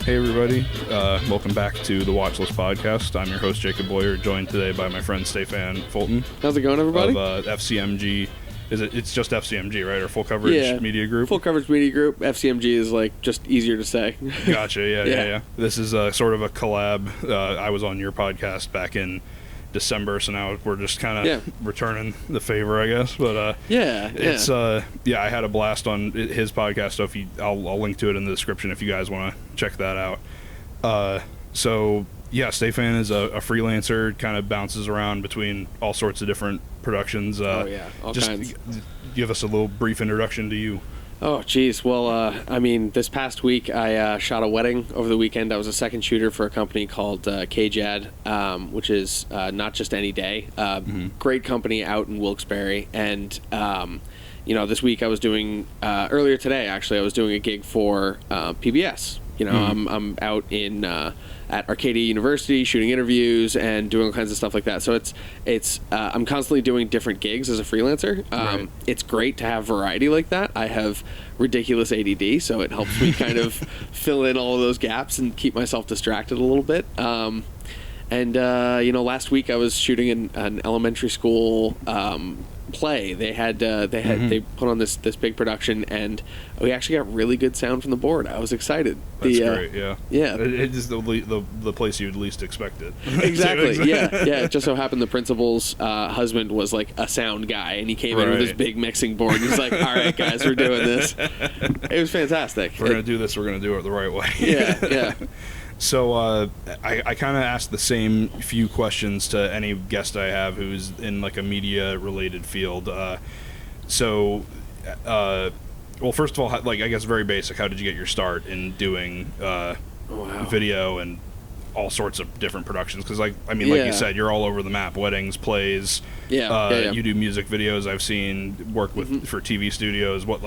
Hey everybody, welcome back to the Watchlist Podcast. I'm your host Jacob Boyer, joined today by my friend Stefan Fulton. How's it going, everybody? Of FCMG. It's just FCMG, right? Or Full Coverage Media Group? Full Coverage Media Group. FCMG is like just easier to say. Gotcha, yeah. This is sort of a collab. I was on your podcast back in December, so now we're just kind of returning the favor, I guess. But it's I had a blast on his podcast, so I'll link to it in the description if you guys want to check that out. Stefan is a freelancer, kind of bounces around between all sorts of different productions. All kinds. Give us a little brief introduction to you. Oh, geez. Well, this past week I shot a wedding over the weekend. I was a second shooter for a company called KJAD, which is not just any day. Great company out in Wilkes-Barre. And, this week I was doing, earlier today, actually, I was doing a gig for PBS. I'm out in at Arcadia University shooting interviews and doing all kinds of stuff like that. So it's I'm constantly doing different gigs as a freelancer. Right. It's great to have variety like that. I have ridiculous ADD, so it helps me kind of fill in all of those gaps and keep myself distracted a little bit. Last week I was shooting an elementary school play. They put on this big production, and we actually got really good sound from the board. I was excited. That's great. Yeah. It is the place you'd least expect it. Exactly. Yeah. It just so happened the principal's husband was like a sound guy, and he came in with his big mixing board. And he's like, "All right, guys, we're doing this." It was fantastic. If we're gonna do this, we're gonna do it the right way. Yeah. So I kind of ask the same few questions to any guest I have who's in like a media related field. First of all, like I guess very basic. How did you get your start in doing video and all sorts of different productions? Because like you said, you're all over the map. Weddings, plays. You do music videos. I've seen work with for TV studios. What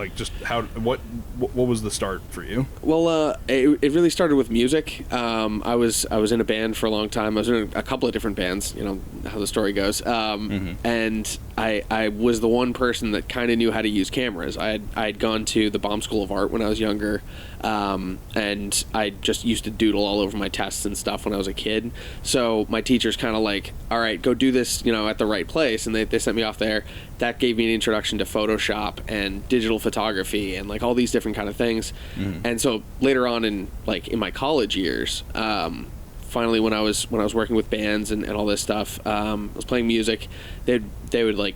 was the start for you? Well, it really started with music. I was in a band for a long time. I was in a couple of different bands. You know how the story goes. And I was the one person that kind of knew how to use cameras. I had gone to the Baum School of Art when I was younger, and I just used to doodle all over my tests and stuff when I was a kid. So my teacher's kind of like, all right, go do this, at the right place. And they sent me off there. That gave me an introduction to Photoshop and digital photography and like all these different kind of things. And so later on in my college years, finally when I was working with bands and all this stuff, I was playing music. They would like,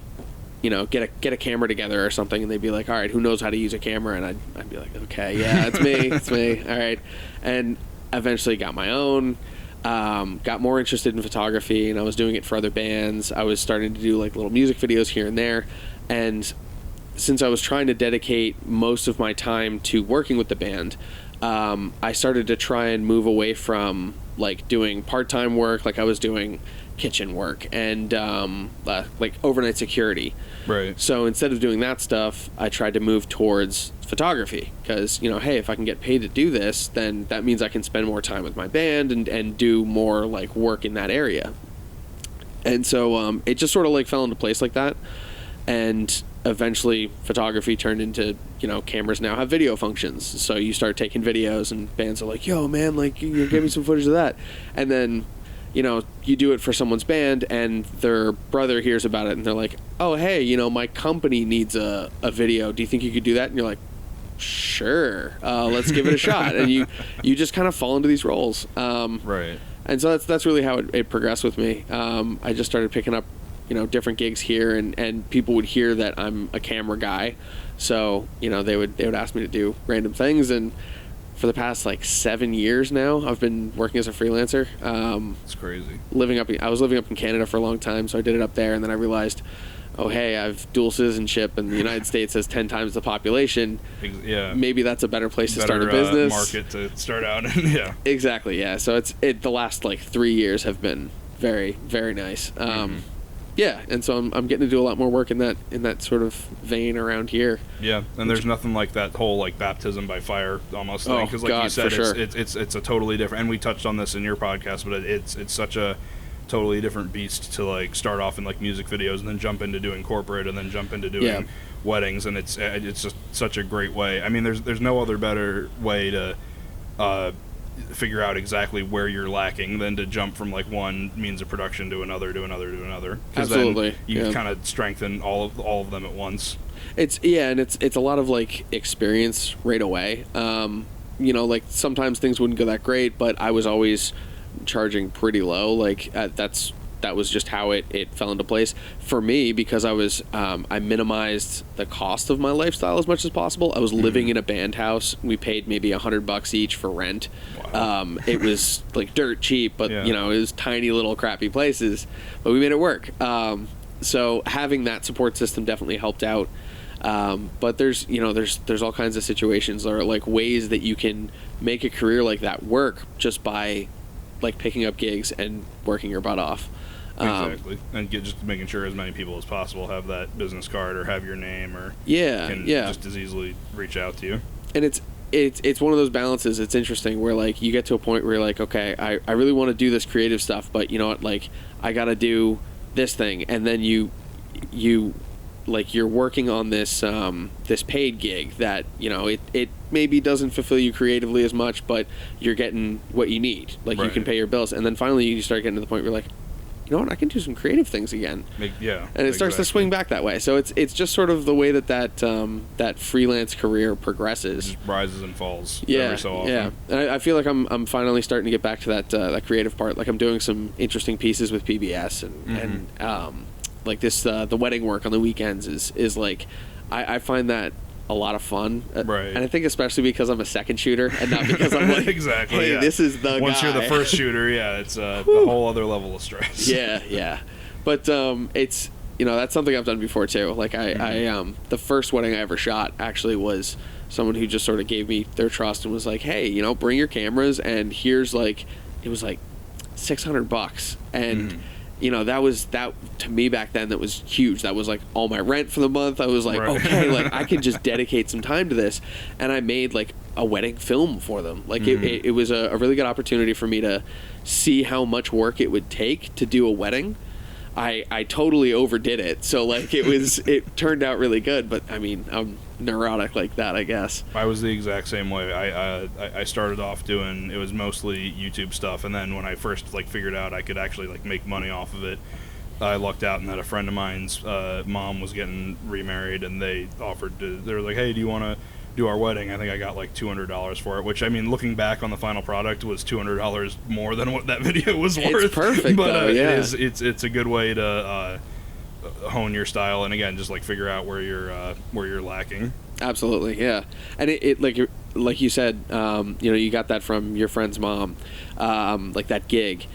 get a camera together or something, and they'd be like, all right, who knows how to use a camera? And I'd be like, okay, yeah, it's me. All right. And eventually got my own. Got more interested in photography, and I was doing it for other bands. I was starting to do like little music videos here and there, and since I was trying to dedicate most of my time to working with the band, I started to try and move away from like doing part-time work. Like I was doing kitchen work and like overnight security. Right. So instead of doing that stuff, I tried to move towards photography because, hey, if I can get paid to do this, then that means I can spend more time with my band and do more like work in that area. And so it just sort of like fell into place like that. And eventually photography turned into, cameras now have video functions. So you start taking videos and bands are like, yo, man, like, give me some footage of that. And then, you do it for someone's band and their brother hears about it and they're like, oh, hey, my company needs a video. Do you think you could do that? And you're like, sure, let's give it a shot. And you just kind of fall into these roles. Right. And so that's really how it progressed with me. I just started picking up, different gigs here and people would hear that I'm a camera guy. So, they would ask me to do random things. And for the past 7 years now, I've been working as a freelancer. It's crazy. I was living up in Canada for a long time, so I did it up there, and then I realized, oh hey, I have dual citizenship, and the United States has 10 times the population. Yeah. Maybe that's a better place to start a business. Market to start out in. Yeah. Exactly. Yeah. So the last 3 years have been very, very nice. Yeah, and so I'm getting to do a lot more work in that sort of vein around here. Yeah, and there's nothing like that whole baptism by fire almost thing, because you said, it's a totally different. And we touched on this in your podcast, but it's such a totally different beast to start off in music videos and then jump into doing corporate and then jump into doing weddings, and it's just such a great way. I mean, there's no other better way to figure out exactly where you're lacking than to jump from like one means of production to another to another to another. Absolutely, then you kind of strengthen all of them at once. It's a lot of like experience right away. Like sometimes things wouldn't go that great, but I was always charging pretty low. Like that was just how it fell into place for me, because I minimized the cost of my lifestyle as much as possible. I was living in a band house. We paid maybe $100 each for rent. Wow. It was like dirt cheap, but it was tiny little crappy places, but we made it work. So having that support system definitely helped out. But there's all kinds of situations or like ways that you can make a career like that work just by like picking up gigs and working your butt off. Exactly, and just making sure as many people as possible have that business card or have your name or can just as easily reach out to you. And it's one of those balances. It's interesting where like you get to a point where you're like, okay, I really want to do this creative stuff, but you know what, like I got to do this thing, and then you like you're working on this this paid gig that it maybe doesn't fulfill you creatively as much, but you're getting what you need. Like you can pay your bills, and then finally you start getting to the point where you're like, you know what, I can do some creative things again. And it starts to swing back that way. So it's just sort of the way that freelance career progresses. It just rises and falls every so often. Yeah, and I feel like I'm finally starting to get back to that creative part. Like I'm doing some interesting pieces with PBS and like this the wedding work on the weekends is like I find that a lot of fun, and I think especially because I'm a second shooter and not because I'm like exactly. Hey, this is the once guy. You're the first shooter, it's a whole other level of stress. But it's that's something I've done before too. Like I the first wedding I ever shot actually was someone who just sort of gave me their trust and was like, hey, bring your cameras, and here's like it was like $600, and that to me back then, that was huge. That was like all my rent for the month. I was like, okay, like I can just dedicate some time to this. And I made like a wedding film for them. Like it was a really good opportunity for me to see how much work it would take to do a wedding. I totally overdid it. So like it turned out really good, but I mean, I'm neurotic like that, I guess. I was the exact same way. I started off doing, it was mostly YouTube stuff, and then when I first like figured out I could actually like make money off of it, I lucked out and that a friend of mine's mom was getting remarried, and they were like, hey, do you want to do our wedding? I think I got like $200 for it, which I mean, looking back on the final product, was $200 more than what that video was worth. It's perfect, but it's a good way to hone your style, and again, just like figure out where you're lacking. Absolutely, yeah. And it like you said, you got that from your friend's mom, like that gig.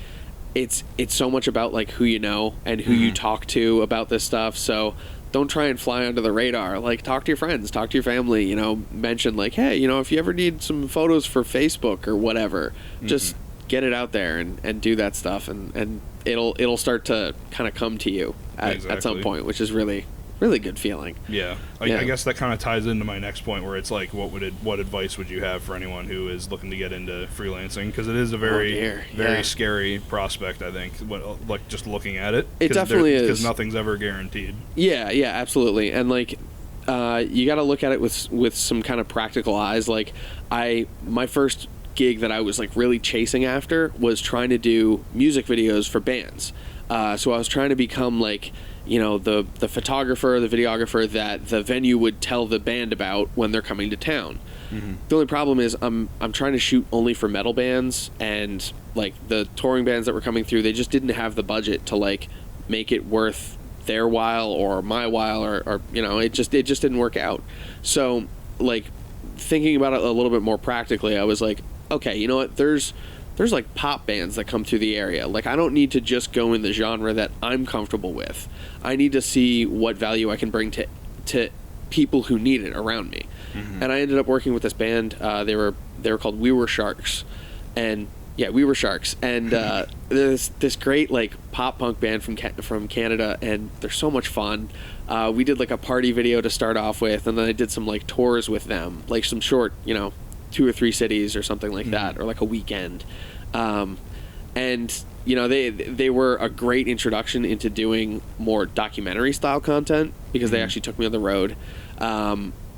It's so much about like who you know and who you talk to about this stuff. So don't try and fly under the radar. Like talk to your friends, talk to your family. Mention like, hey, if you ever need some photos for Facebook or whatever, just get it out there and do that stuff, and it'll start to kind of come to you at some point, which is really good feeling. I guess that kind of ties into my next point, where it's like, what advice would you have for anyone who is looking to get into freelancing? Because it is a very scary prospect, I think, like just looking at it. It definitely is, because nothing's ever guaranteed. Yeah, absolutely. And like you got to look at it with some kind of practical eyes. Like my first gig that I was like really chasing after was trying to do music videos for bands. So I was trying to become like, the photographer, the videographer that the venue would tell the band about when they're coming to town. The only problem is I'm trying to shoot only for metal bands, and like the touring bands that were coming through, they just didn't have the budget to like make it worth their while or my while, or it just didn't work out. So like thinking about it a little bit more practically, I was like, okay, you know what, there's like pop bands that come through the area. Like I don't need to just go in the genre that I'm comfortable with. I need to see what value I can bring to people who need it around me. And I ended up working with this band. They were called We Were Sharks, and We Were Sharks. And there's this great like pop punk band from Canada, and they're so much fun. We did like a party video to start off with, and then I did some like tours with them, like some short, 2 or 3 cities or something like that, or like a weekend. And they were a great introduction into doing more documentary style content, because they actually took me on the road,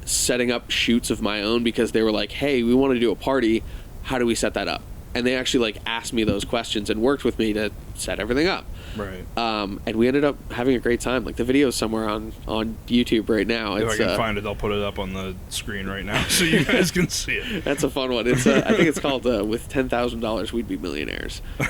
setting up shoots of my own, because they were like, hey, we want to do a party. how do we set that up? And they actually like asked me those questions and worked with me to set everything up. Right. And we ended up having a great time. Like the video's somewhere on YouTube right now. If I can find it, I'll put it up on the screen right now so you guys can see it. That's a fun one. It's I think it's called "With $10,000 We'd Be Millionaires." I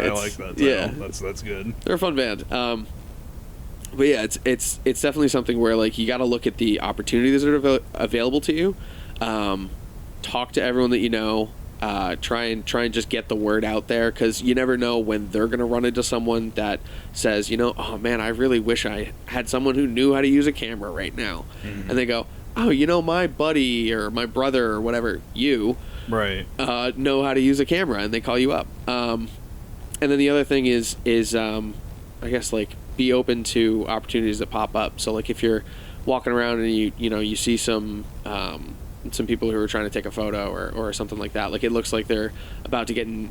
like that title. Yeah, that's good. They're a fun band. But yeah, it's definitely something where like you got to look at the opportunities that are available to you. Talk to everyone that you know. Try and just get the word out there, because you never know when they're going to run into someone that says, you know, oh man, I really wish I had someone who knew how to use a camera right now. Mm-hmm. And they go, oh, you know, my buddy or my brother or whatever, you right know how to use a camera, and they call you up. And then the other thing is I guess like be open to opportunities that pop up. So like if you're walking around and you see some people who are trying to take a photo or something like that, like it looks like they're about to get in,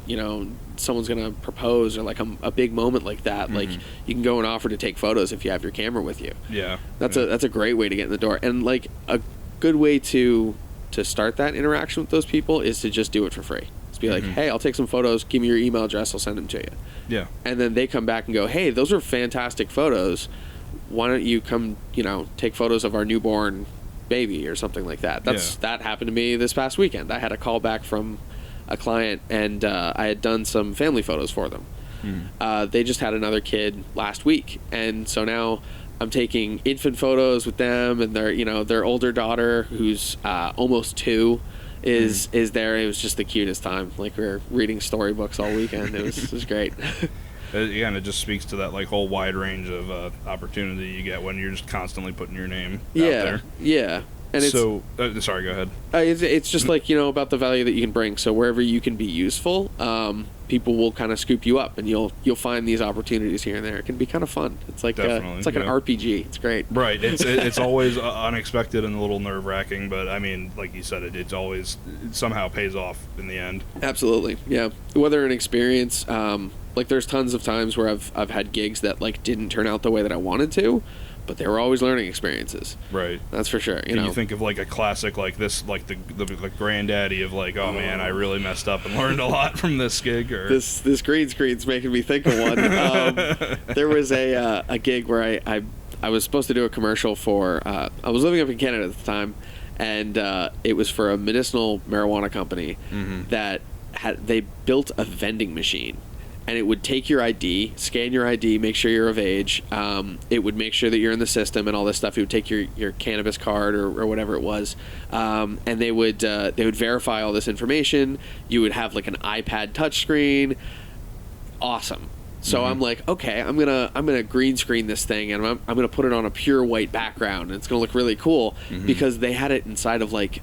someone's gonna propose, or like a big moment like that. Mm-hmm. Like you can go and offer to take photos if you have your camera with you. That's a great way to get in the door, and like a good way to start that interaction with those people is to just do it for free. Just be like, hey, I'll take some photos, give me your email address, I'll send them to you. And then they come back and go, hey, those are fantastic photos, why don't you come take photos of our newborn baby or something like that. That happened to me this past weekend. I had a call back from a client, and I had done some family photos for them. They just had another kid last week, and so now I'm taking infant photos with them, and their older daughter, who's almost 2, is there. It was just the cutest time. Like we were reading storybooks all weekend. It was great. Again, it just speaks to that like whole wide range of opportunity you get when you're just constantly putting your name out there. Yeah. And so, sorry, go ahead. It's just like, about the value that you can bring. So wherever you can be useful, people will kind of scoop you up, and you'll find these opportunities here and there. It can be kind of fun. It's like an RPG. It's great. Right. It's always unexpected and a little nerve-wracking, but I mean, like you said, it somehow pays off in the end. Absolutely. Yeah. Whether an experience, like there's tons of times where I've had gigs that like didn't turn out the way that I wanted to, but they were always learning experiences. Right. That's for sure. You think of like a classic like this, like the granddaddy of like, oh man, I really messed up and learned a lot from this gig. Or this green screen's making me think of one. There was a gig where I was supposed to do a commercial for. I was living up in Canada at the time, and it was for a medicinal marijuana company that they built a vending machine. And it would take your ID, scan your ID, make sure you're of age. It would make sure that you're in the system and all this stuff. It would take your cannabis card or whatever it was, and they would verify all this information. You would have like an iPad touchscreen. Awesome. So I'm like, okay, I'm gonna green screen this thing, and I'm gonna put it on a pure white background, and it's gonna look really cool because they had it inside of like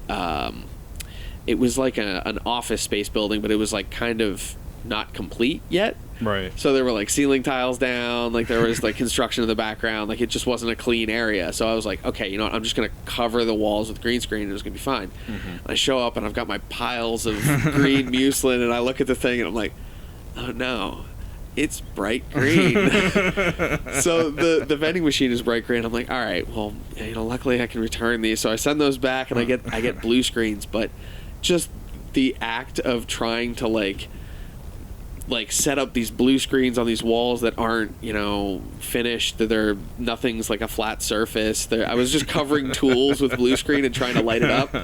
it was like an office space building, but it was like kind of not complete yet. Right. So there were like ceiling tiles down, like there was like construction in the background, like it just wasn't a clean area. So I was like, okay, you know what, I'm just gonna cover the walls with green screen and it's gonna be fine. I show up and I've got my piles of green muslin, and I look at the thing and I'm like, oh no, it's bright green. So the vending machine is bright green. I'm like, all right, well, luckily I can return these. So I send those back and I get blue screens. But just the act of trying to like set up these blue screens on these walls that aren't finished, nothing's like a flat surface. I was just covering tools with blue screen and trying to light it up.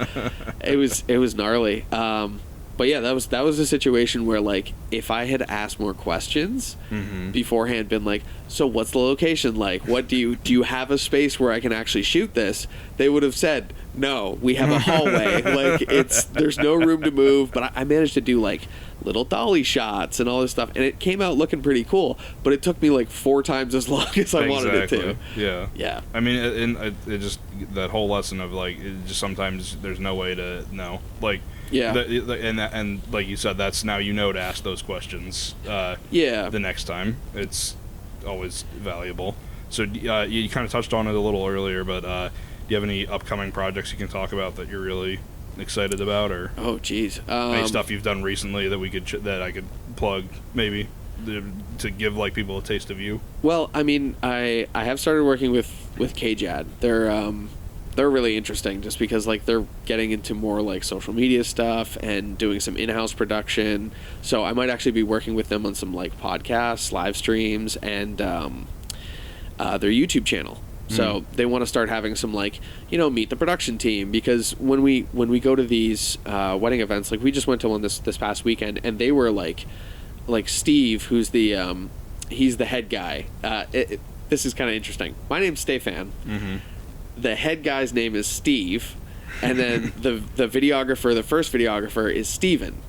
It was gnarly. But yeah, that was a situation where like if I had asked more questions beforehand, been like, so what's the location like? What do you have a space where I can actually shoot this? They would have said, no, we have a hallway. Like there's no room to move. But I managed to do like little dolly shots and all this stuff, and it came out looking pretty cool. But it took me like 4 times as long as I wanted it to. Yeah. I mean, it just that whole lesson of like, it just sometimes there's no way to know. Like. Yeah. And like you said, that's now to ask those questions. The next time, it's always valuable. So you kind of touched on it a little earlier, but do you have any upcoming projects you can talk about that you're really excited about, or geez, any stuff you've done recently that I could plug maybe to give like people a taste of you? Well, I mean, I have started working with KJAD. They're they're really interesting just because like they're getting into more like social media stuff and doing some in-house production. So I might actually be working with them on some like podcasts, live streams, and their YouTube channel. So they want to start having some like, you know, meet the production team, because when we go to these wedding events, like we just went to one this past weekend, and they were like Steve, who's the he's the head guy. This is kind of interesting. My name's Stefan. Mm-hmm. The head guy's name is Steve, and then the videographer, the first videographer, is Steven.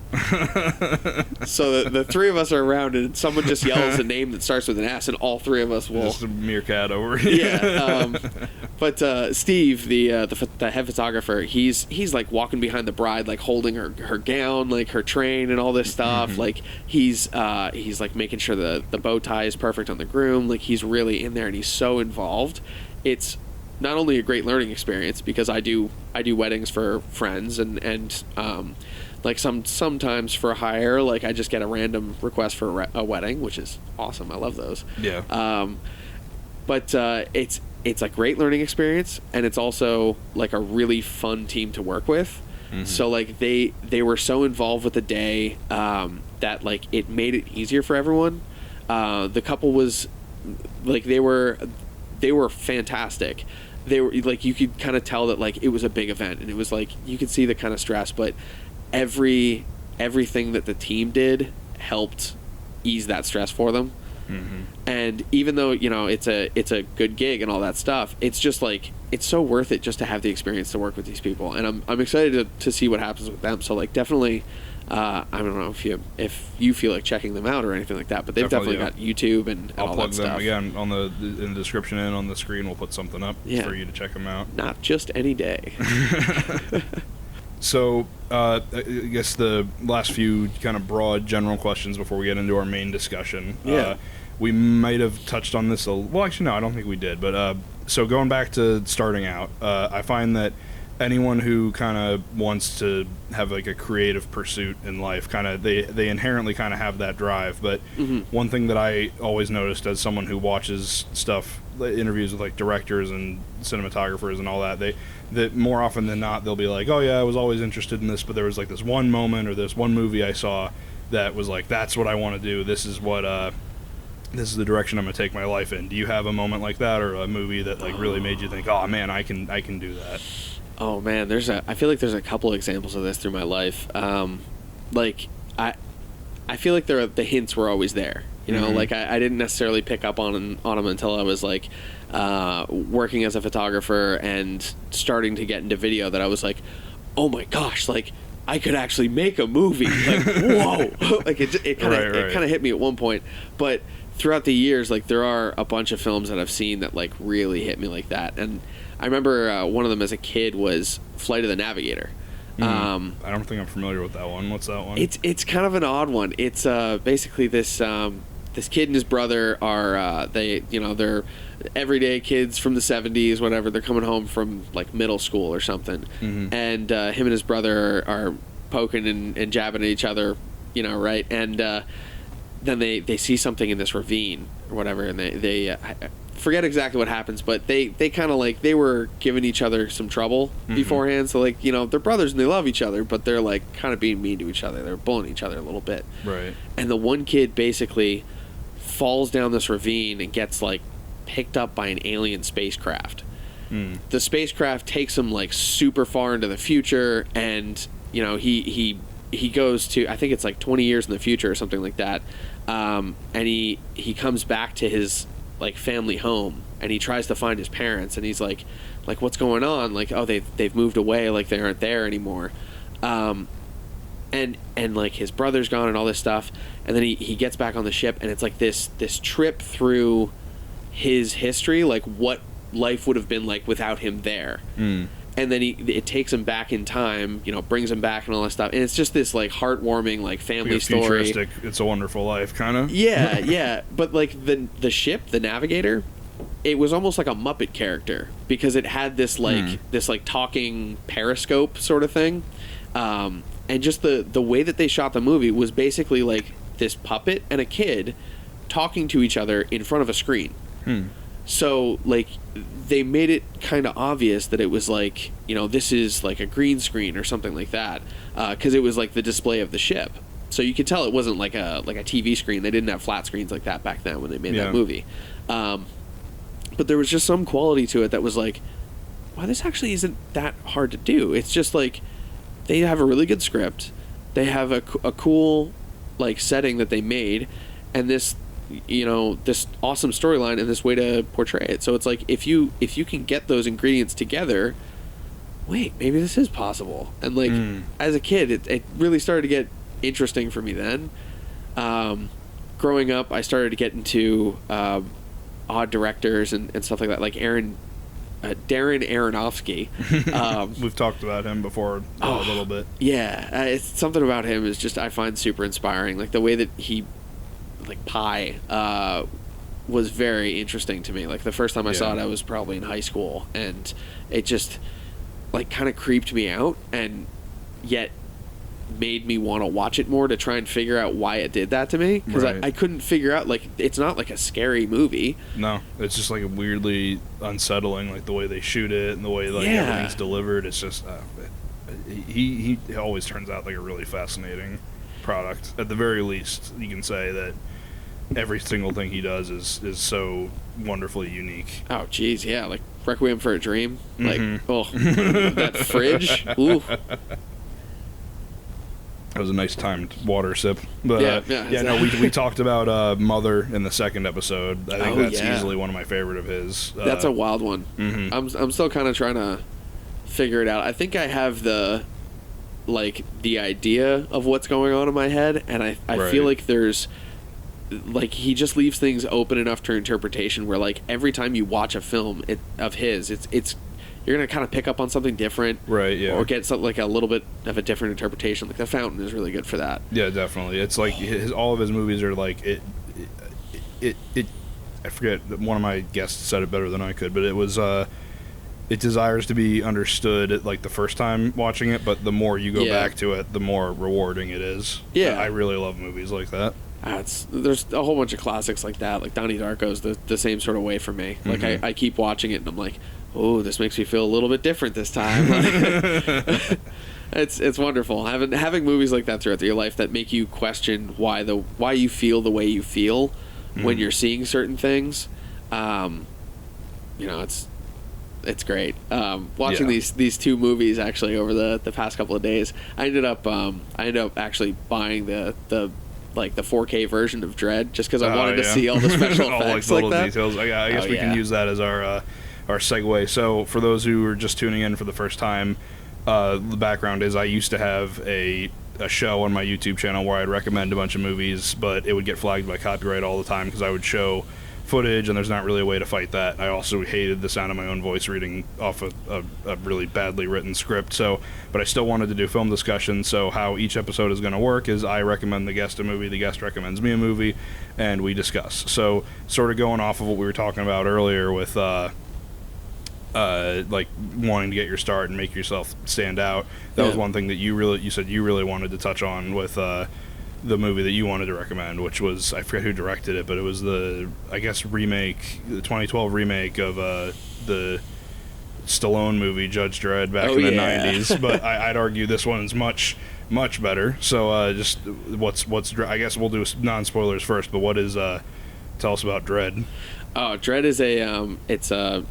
So the three of us are around, and someone just yells a name that starts with an S, and all three of us will just a meerkat over here. Yeah. But Steve, the head photographer, he's like walking behind the bride, like holding her gown, like her train, and all this stuff. Mm-hmm. Like he's like making sure the bow tie is perfect on the groom. Like he's really in there, and he's so involved. It's not only a great learning experience, because I do weddings for friends, and like sometimes for hire, like I just get a random request for a wedding, which is awesome. I love those. Yeah. But it's a great learning experience, and it's also like a really fun team to work with. Mm-hmm. So like they were so involved with the day that like it made it easier for everyone. The couple was like they were fantastic. They were like, you could kind of tell that like it was a big event, and it was like you could see the kind of stress, but everything that the team did helped ease that stress for them. Mm-hmm. And even though, you know, it's a good gig and all that stuff, it's just like it's so worth it just to have the experience to work with these people, and I'm excited to see what happens with them. So like definitely, I don't know if you feel like checking them out or anything like that, but they've definitely got YouTube and I'll all plug that them stuff. Again in the description and on the screen. We'll put something up for you to check them out. Not just any day. So I guess the last few kind of broad general questions before we get into our main discussion. Yeah. We might have touched on this well, actually no, I don't think we did, but so going back to starting out, I find that anyone who kind of wants to have like a creative pursuit in life, kind of they inherently kind of have that drive. But one thing that I always noticed as someone who watches stuff, interviews with like directors and cinematographers and all that, that more often than not they'll be like, oh yeah, I was always interested in this, but there was like this one moment or this one movie I saw that was like, that's what I want to do. This is the direction I'm gonna take my life in. Do you have a moment like that, or a movie that like really made you think, oh man, I can do that? Oh man, I feel like there's a couple examples of this through my life. Like I feel like the hints were always there. You know, like I didn't necessarily pick up on them until I was like working as a photographer and starting to get into video, that I was like, oh my gosh, like I could actually make a movie. Like whoa, like it kind of hit me at one point, but throughout the years, like there are a bunch of films that I've seen that like really hit me like that. And I remember one of them as a kid was Flight of the Navigator. I don't think I'm familiar with that one. What's that one? It's kind of an odd one. It's basically this kid and his brother are they're everyday kids from the 70s, whatever. They're coming home from like middle school or something, and him and his brother are poking and jabbing at each other, you know, right? And then they see something in this ravine or whatever, and they I forget exactly what happens, but they kind of like, they were giving each other some trouble beforehand. So like, you know, they're brothers and they love each other, but they're like kind of being mean to each other. They're bullying each other a little bit. Right. And the one kid basically falls down this ravine and gets like picked up by an alien spacecraft. The spacecraft takes him like super far into the future, and you know he goes to, I think it's like 20 years in the future or something like that, and he comes back to his like family home, and he tries to find his parents, and he's like what's going on? Like, oh, they've moved away, like they aren't there anymore, and like his brother's gone and all this stuff, and then he gets back on the ship, and it's like this trip through his history, like what life would have been like without him there. And then it takes him back in time, you know, brings him back and all that stuff. And it's just this like heartwarming, like family like a story. Futuristic, It's a Wonderful Life kind of. Yeah, yeah. But like the ship, the Navigator, it was almost like a Muppet character, because it had this like talking periscope sort of thing. And just the way that they shot the movie was basically like this puppet and a kid talking to each other in front of a screen. So, like, they made it kind of obvious that it was, like, you know, this is, like, a green screen or something like that, because it was, like, the display of the ship. So you could tell it wasn't, like a TV screen. They didn't have flat screens like that back then when they made that movie. But there was just some quality to it that was, like, wow, this actually isn't that hard to do. It's just, like, they have a really good script. They have a cool, like, setting that they made, and this, you know, this awesome storyline and this way to portray it. So it's like, if you can get those ingredients together, wait, maybe this is possible. And, like, as a kid, it really started to get interesting for me then. Growing up, I started to get into odd directors and stuff like that, like Darren Aronofsky. We've talked about him before a little bit. Yeah, it's something about him is just, I find super inspiring. Like, the way that he, like, Pi was very interesting to me. Like, the first time I saw it, I was probably in high school, and it just, like, kind of creeped me out, and yet made me want to watch it more to try and figure out why it did that to me, because I couldn't figure out, like, it's not like a scary movie. No, it's just, like, weirdly unsettling, like the way they shoot it and the way, like, everything's delivered. It's just he always turns out like a really fascinating product. At the very least, you can say that every single thing he does is so wonderfully unique. Oh geez, yeah, like Requiem for a Dream, like that fridge. Ooh. That was a nice timed water sip. But we talked about Mother in the second episode. I think that's easily one of my favorite of his. That's a wild one. I'm still kind of trying to figure it out. I think I have the idea of what's going on in my head, and I feel like there's, like, he just leaves things open enough to interpretation where, like, every time you watch a film of his, it's you're gonna kind of pick up on something different, right? Yeah, or get something like a little bit of a different interpretation. Like The Fountain is really good for that. Yeah, definitely. It's like all of his movies are like it. I forget, one of my guests said it better than I could, but it was it desires to be understood at, like, the first time watching it, but the more you go back to it, the more rewarding it is. Yeah, I really love movies like that. There's a whole bunch of classics like that. Like Donnie Darko's the same sort of way for me. Like I keep watching it and I'm like, oh, this makes me feel a little bit different this time. It's wonderful having movies like that throughout your life that make you question why you feel the way you feel when you're seeing certain things. It's great. Watching these two movies actually over the past couple of days, I ended up actually buying the 4K version of Dredd just because I wanted to see all the special effects, like that. Details. I guess we can use that as our segue. So for those who are just tuning in for the first time, the background is I used to have a show on my YouTube channel where I'd recommend a bunch of movies, but it would get flagged by copyright all the time because I would show footage and there's not really a way to fight that. I also hated the sound of my own voice reading off a really badly written script, but I still wanted to do film discussion. So how each episode is going to work is I recommend the guest a movie, the guest recommends me a movie, and we discuss. So sort of going off of what we were talking about earlier with like wanting to get your start and make yourself stand out, that was one thing that you said you really wanted to touch on with the movie that you wanted to recommend, which was, I forget who directed it, but it was the 2012 remake of the Stallone movie Judge Dredd back in the 90s. But I'd argue this one is much better. So just what's I guess we'll do non-spoilers first, but what is tell us about Dredd. Dredd is it's a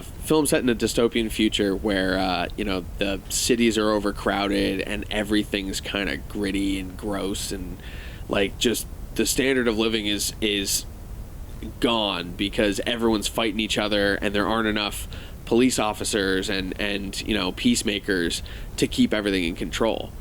film set in a dystopian future where the cities are overcrowded and everything's kind of gritty and gross, and like just the standard of living is gone because everyone's fighting each other and there aren't enough police officers and peacemakers to keep everything in control.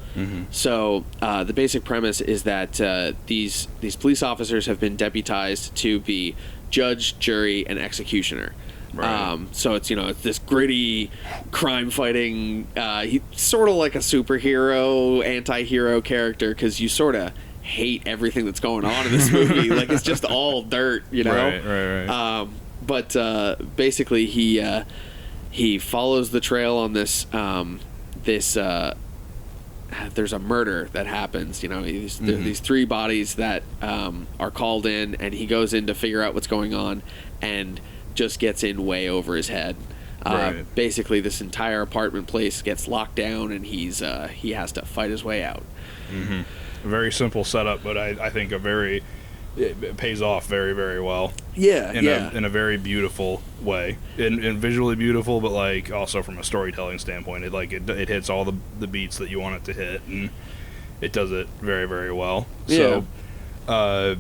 So the basic premise is that these police officers have been deputized to be judge, jury, and executioner. Right. So it's it's this gritty crime fighting, he's sort of like a superhero, anti-hero character, because you sort of hate everything that's going on in this movie. Like, it's just all dirt, Right. But basically he follows the trail on this there's a murder that happens. These three bodies that are called in, and he goes in to figure out what's going on, and just gets in way over his head. Right. Basically, this entire apartment place gets locked down, and he has to fight his way out. Mm-hmm. A very simple setup, but I think it pays off very, very well. Yeah, in a very beautiful way, and visually beautiful, but like also from a storytelling standpoint, it hits all the beats that you want it to hit, and it does it very, very well. Yeah. So,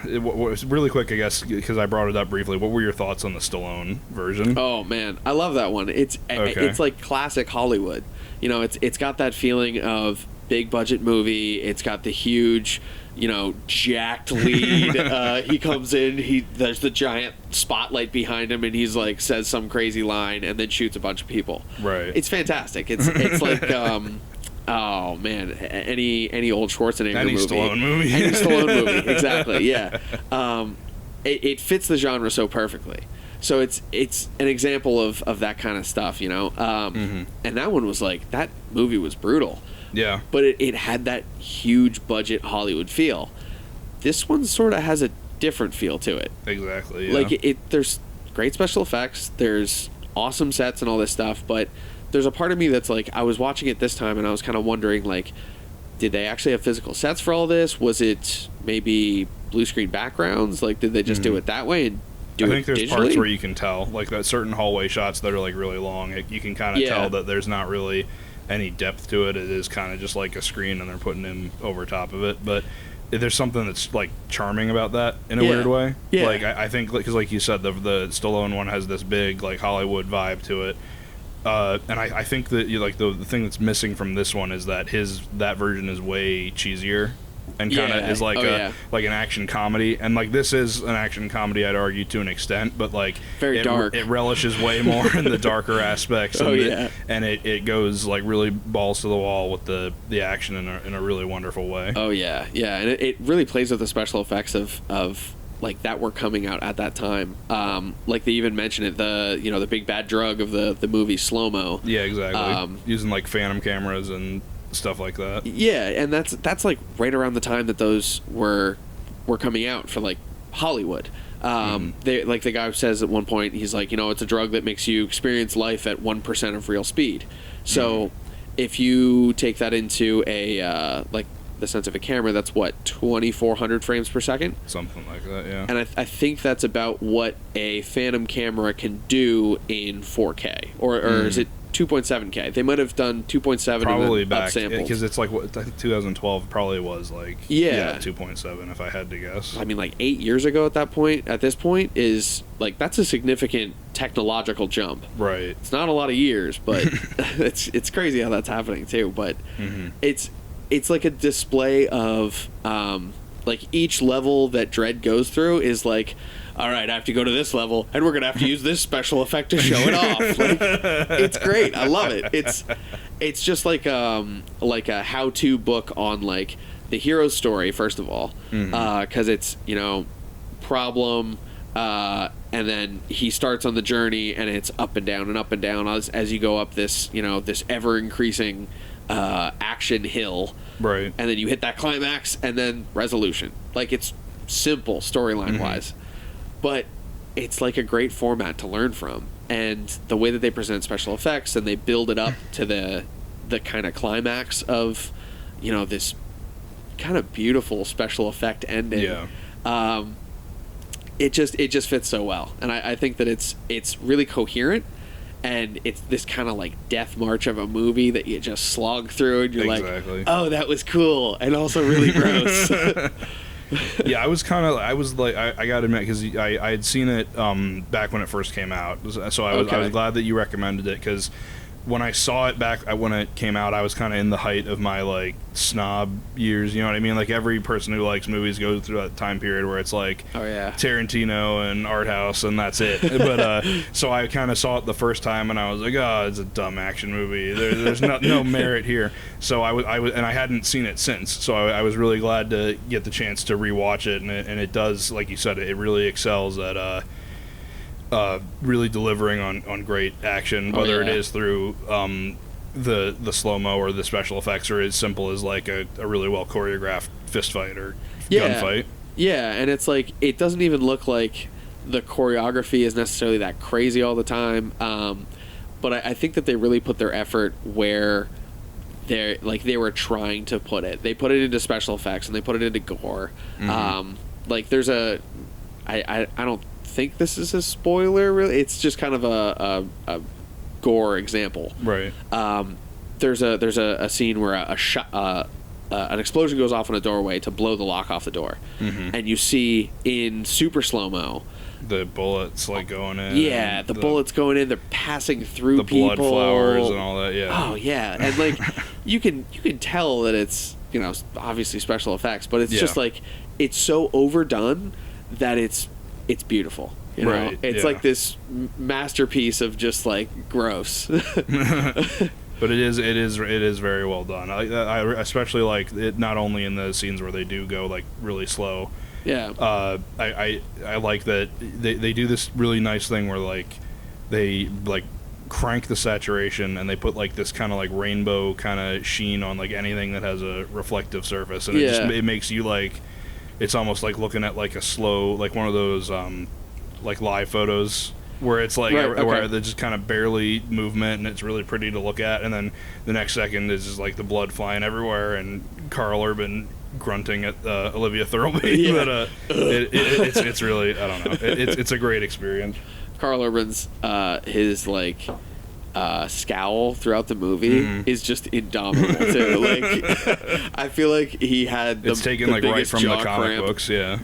really quick, I guess, because I brought it up briefly, what were your thoughts on the Stallone version? Oh man, I love that one. It's like classic Hollywood. You know, it's got that feeling of big budget movie. It's got the huge, jacked lead. He comes in, there's the giant spotlight behind him, and he's like says some crazy line and then shoots a bunch of people. Right. It's fantastic. It's like oh man, any old Schwarzenegger movie. Stallone movie. Any Stallone movie, exactly. Yeah. It fits the genre so perfectly. So it's an example of that kind of stuff, And that one was like, that movie was brutal. Yeah. But it had that huge budget Hollywood feel. This one sort of has a different feel to it. Exactly. Yeah. Like there's great special effects, there's awesome sets and all this stuff, but there's a part of me that's like, I was watching it this time and I was kind of wondering, like, did they actually have physical sets for all this? Was it maybe blue screen backgrounds? Like, did they just do it that way and do it digitally? I think there's parts where you can tell, like that certain hallway shots that are like really long, you can kind of tell that there's not really any depth to it. It is kind of just like a screen and they're putting him over top of it. But there's something that's like charming about that in a weird way. Yeah. Like I think, because like you said, the Stallone one has this big like Hollywood vibe to it. And I think that the thing that's missing from this one is that that version is way cheesier and kind of is like like an action comedy, and like this is an action comedy, I'd argue, to an extent, but like very dark. It relishes way more in the darker aspects, and it goes like really balls to the wall with the action in a really wonderful way. Oh yeah, and it really plays with the special effects of like that were coming out at that time. Like they even mention it, the big bad drug of the movie slow-mo. Yeah, exactly. Using like phantom cameras and stuff like that. Yeah, and that's like right around the time that those were coming out for like Hollywood. They, like the guy says at one point, he's like, it's a drug that makes you experience life at 1% of real speed. So if you take that into a like the sense of a camera, that's what, 2,400 frames per second? Something like that, yeah. And I think that's about what a Phantom camera can do in 4K. Or is it 2.7K? They might have done 2.7 probably and then back, because it's like, what, I think 2012 probably was like 2.7 if I had to guess. I mean, like 8 years ago at this point is like, that's a significant technological jump. Right. It's not a lot of years, but it's crazy how that's happening too. But it's like a display of like each level that Dredd goes through is like, all right, I have to go to this level and we're gonna have to use this special effect to show it off. Like, it's great. I love it. It's just like a how-to book on like the hero's story, first of all, because it's problem, and then he starts on the journey and it's up and down as you go up this this ever increasing action hill, right? And then you hit that climax and then resolution. Like, it's simple storyline wise, but it's like a great format to learn from, and the way that they present special effects and they build it up to the kind of climax of this kind of beautiful special effect ending. It just fits so well, and I think that it's really coherent. And it's this kind of like death march of a movie that you just slog through, and you're like, oh, that was cool, and also really gross. Yeah, I was like, I gotta admit, because I had seen it back when it first came out, so I was glad that you recommended it, because when I saw it back when it came out, I was kind of in the height of my like snob years, you know what I mean? Like, every person who likes movies goes through that time period where it's like Tarantino and art house and that's it. But so I kind of saw it the first time and I was like, oh, it's a dumb action movie. There's no merit here. So I was, and I hadn't seen it since. So I was really glad to get the chance to rewatch it, and it does, like you said, it really excels at really delivering on great action, whether it is through the slow-mo or the special effects, or as simple as like a really well choreographed fist fight or gunfight. Yeah, and it's like, it doesn't even look like the choreography is necessarily that crazy all the time. But I think that they really put their effort where they were trying to put it. They put it into special effects and they put it into gore. Like there's I don't think this is a spoiler really. It's just kind of a gore example. Right. There's a scene where an explosion goes off in a doorway to blow the lock off the door, and you see in super slow-mo the bullets like going in. Yeah, the bullets going in. They're passing through the people. blood flowers and all that. Yeah. Oh yeah, and like you can tell that it's obviously special effects, but it's just like it's so overdone that it's beautiful. Right. It's like this masterpiece of just like gross. But it is very well done. I especially like it not only in the scenes where they do go like really slow. Yeah. I like that they do this really nice thing where like they like crank the saturation and they put like this kind of like rainbow kind of sheen on like anything that has a reflective surface, and it makes you like it's almost like looking at like a slow like one of those like live photos where it's like where there's just kind of barely movement and it's really pretty to look at, and then the next second is just like the blood flying everywhere and Karl Urban grunting at Olivia Thirlby. But it's really, I don't know, it's a great experience. Karl Urban's his like scowl throughout the movie is just indomitable too. Like I feel like he had it's taken like right from the comic books. And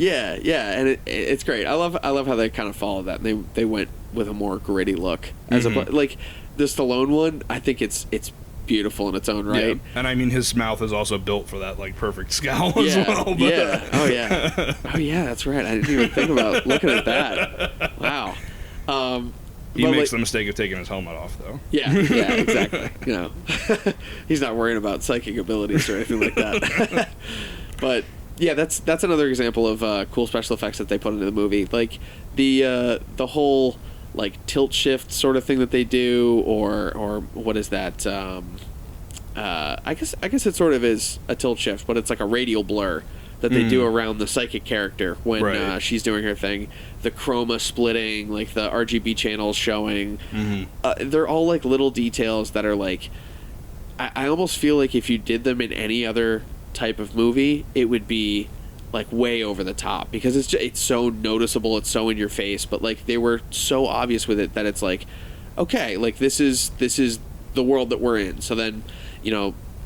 it's great. I love how they kind of followed that, and they went with a more gritty look as like the Stallone one. I think it's beautiful in its own right. And I mean his mouth is also built for that like perfect scowl as well. But oh yeah, that's right. I didn't even think about looking at that. Wow. He makes the mistake of taking his helmet off, though. Yeah, exactly. He's not worrying about psychic abilities or anything like that. But yeah, that's another example of cool special effects that they put into the movie. Like the whole like tilt shift sort of thing that they do, or what is that? I guess it sort of is a tilt shift, but it's like a radial blur that they do around the psychic character when she's doing her thing. The chroma splitting, like the RGB channels showing. They're all like little details that are like, I almost feel like if you did them in any other type of movie, it would be like way over the top, because it's so noticeable, it's so in your face, but like they were so obvious with it that it's like, okay, like this is the world that we're in. So then,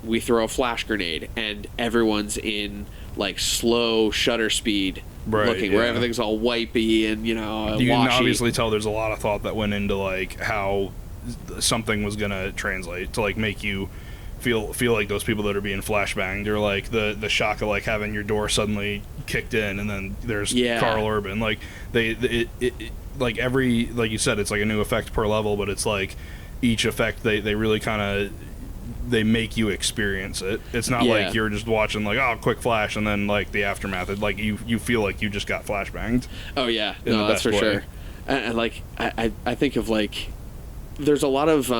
we throw a flash grenade and everyone's in like slow shutter speed looking, where everything's all wipey and you can washy. Obviously tell there's a lot of thought that went into like how something was gonna translate to like make you feel like those people that are being flashbanged, or like the shock of like having your door suddenly kicked in and then there's Karl Urban. Like it like every, like you said, it's like a new effect per level, but it's like each effect they really kind of they make you experience it. It's not like you're just watching like, oh, quick flash and then like the aftermath. It, like you feel like you just got flashbanged. Oh yeah, no, that's for sure. And like I think of like there's a lot of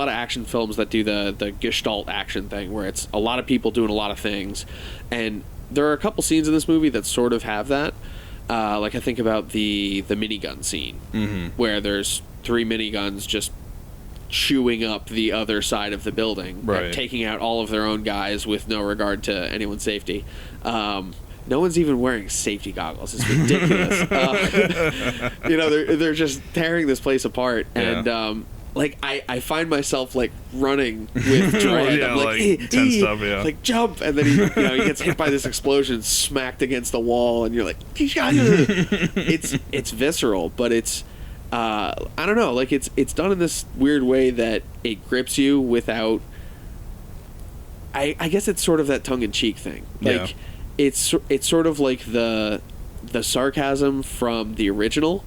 action films that do the Gestalt action thing, where it's a lot of people doing a lot of things, and there are a couple scenes in this movie that sort of have that. Like I think about the minigun scene, where there's 3 miniguns just chewing up the other side of the building, taking out all of their own guys with no regard to anyone's safety. No one's even wearing safety goggles. It's ridiculous. They're just tearing this place apart, and like I find myself like running with Dredd. I'm like tense up, like jump, and then he gets hit by this explosion, smacked against the wall, and you're like, it's visceral, but it's I don't know, like it's done in this weird way that it grips you without. I guess it's sort of that tongue-in-cheek thing, like. It's sort of like the sarcasm from the original,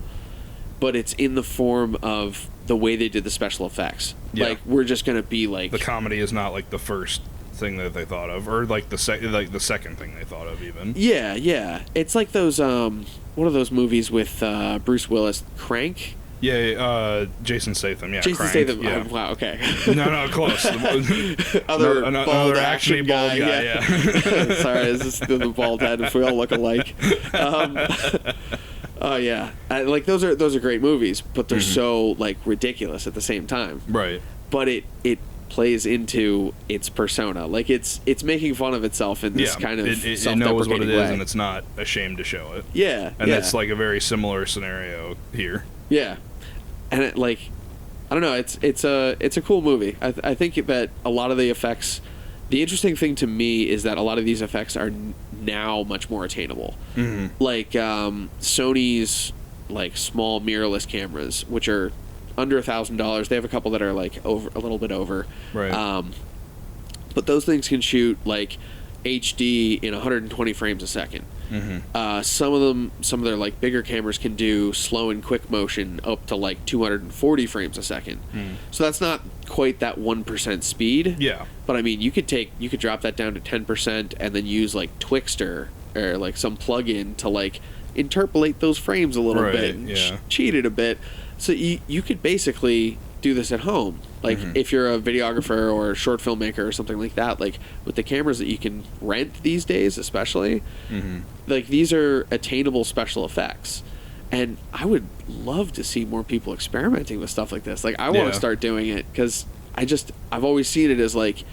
but it's in the form of the way they did the special effects. Like we're just gonna be like, the comedy is not like the first thing that they thought of, or like the second thing they thought of even. Yeah. It's like those what are those movies with Bruce Willis? Crank. Yeah, Jason Statham. Yeah, Jason Crank. Statham. Yeah. Oh, wow. Okay. No, close. Another actually bald guy. Yeah. Sorry, this is the bald head. If we all look alike. Oh yeah, like those are great movies, but they're so like ridiculous at the same time. Right. But it plays into its persona. Like it's making fun of itself in this kind of it knows what it is, way. and it's not ashamed to show it. Yeah, and it's like a very similar scenario here. Yeah, and it, like, I don't know, it's a cool movie. I think that a lot of the effects. The interesting thing to me is that a lot of these effects are now much more attainable. Like Sony's like small mirrorless cameras, which are under $1,000. They have a couple that are like a little bit over. Right. But those things can shoot like HD in 120 frames a second. Some of their like bigger cameras can do slow and quick motion up to like 240 frames a second. So that's not quite that 1% speed. Yeah. But I mean, you could drop that down to 10% and then use like Twixtor or like some plugin to like interpolate those frames a little bit and cheat it a bit. So you could basically do this at home. Like if you're a videographer or a short filmmaker or something like that, like with the cameras that you can rent these days, especially, like these are attainable special effects. And I would love to see more people experimenting with stuff like this. Like I want to start doing it because I've always seen it as like,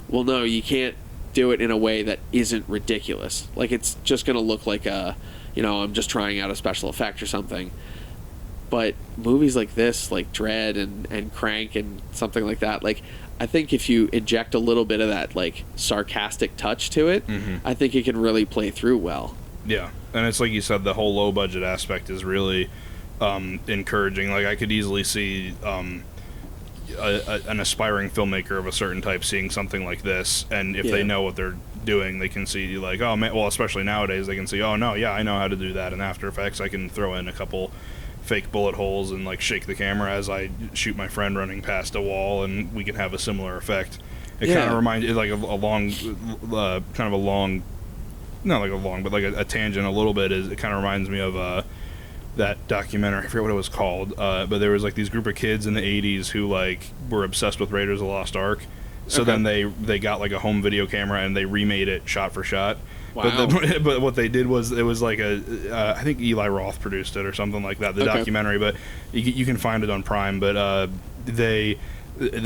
well, no, you can't do it in a way that isn't ridiculous. Like it's just going to look like I'm just trying out a special effect or something. But movies like this, like Dredd and Crank and something like that, like I think if you inject a little bit of that like sarcastic touch to it, I think it can really play through well. Yeah, and it's like you said, the whole low budget aspect is really encouraging. Like I could easily see an aspiring filmmaker of a certain type seeing something like this, and if they know what they're doing, they can see like, oh man, well, especially nowadays, they can see, oh no, yeah, I know how to do that in After Effects. I can throw in a couple fake bullet holes and like shake the camera as I shoot my friend running past a wall, and we can have a similar effect. It kind of reminds it like a long, not like a long, but like a tangent a little bit. Is it kind of reminds me of that documentary? I forget what it was called, but there was like these group of kids in the '80s who like were obsessed with Raiders of the Lost Ark. So then they got like a home video camera and they remade it shot for shot. Wow. But what they did was it was like I think Eli Roth produced it or something like that, the documentary. But you can find it on Prime. But the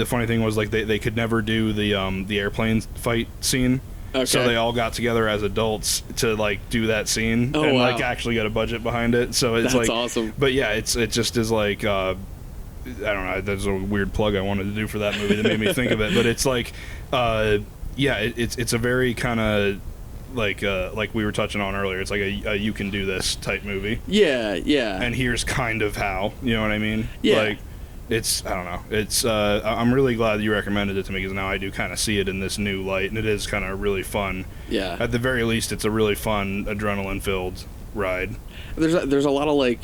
funny thing was like they could never do the airplane fight scene. Okay. So they all got together as adults to like do that scene and like actually get a budget behind it. So it's that's awesome. But yeah, it just is like I don't know. That's a weird plug I wanted to do for that movie that made me think of it. But it's like it's a very kind of like we were touching on earlier. It's like a you can do this type movie. Yeah, yeah. And here's kind of how. You know what I mean? Yeah. Like it's I don't know. It's I'm really glad that you recommended it to me because now I do kind of see it in this new light, and it is kind of really fun. Yeah. At the very least, it's a really fun adrenaline-filled ride. There's a lot of like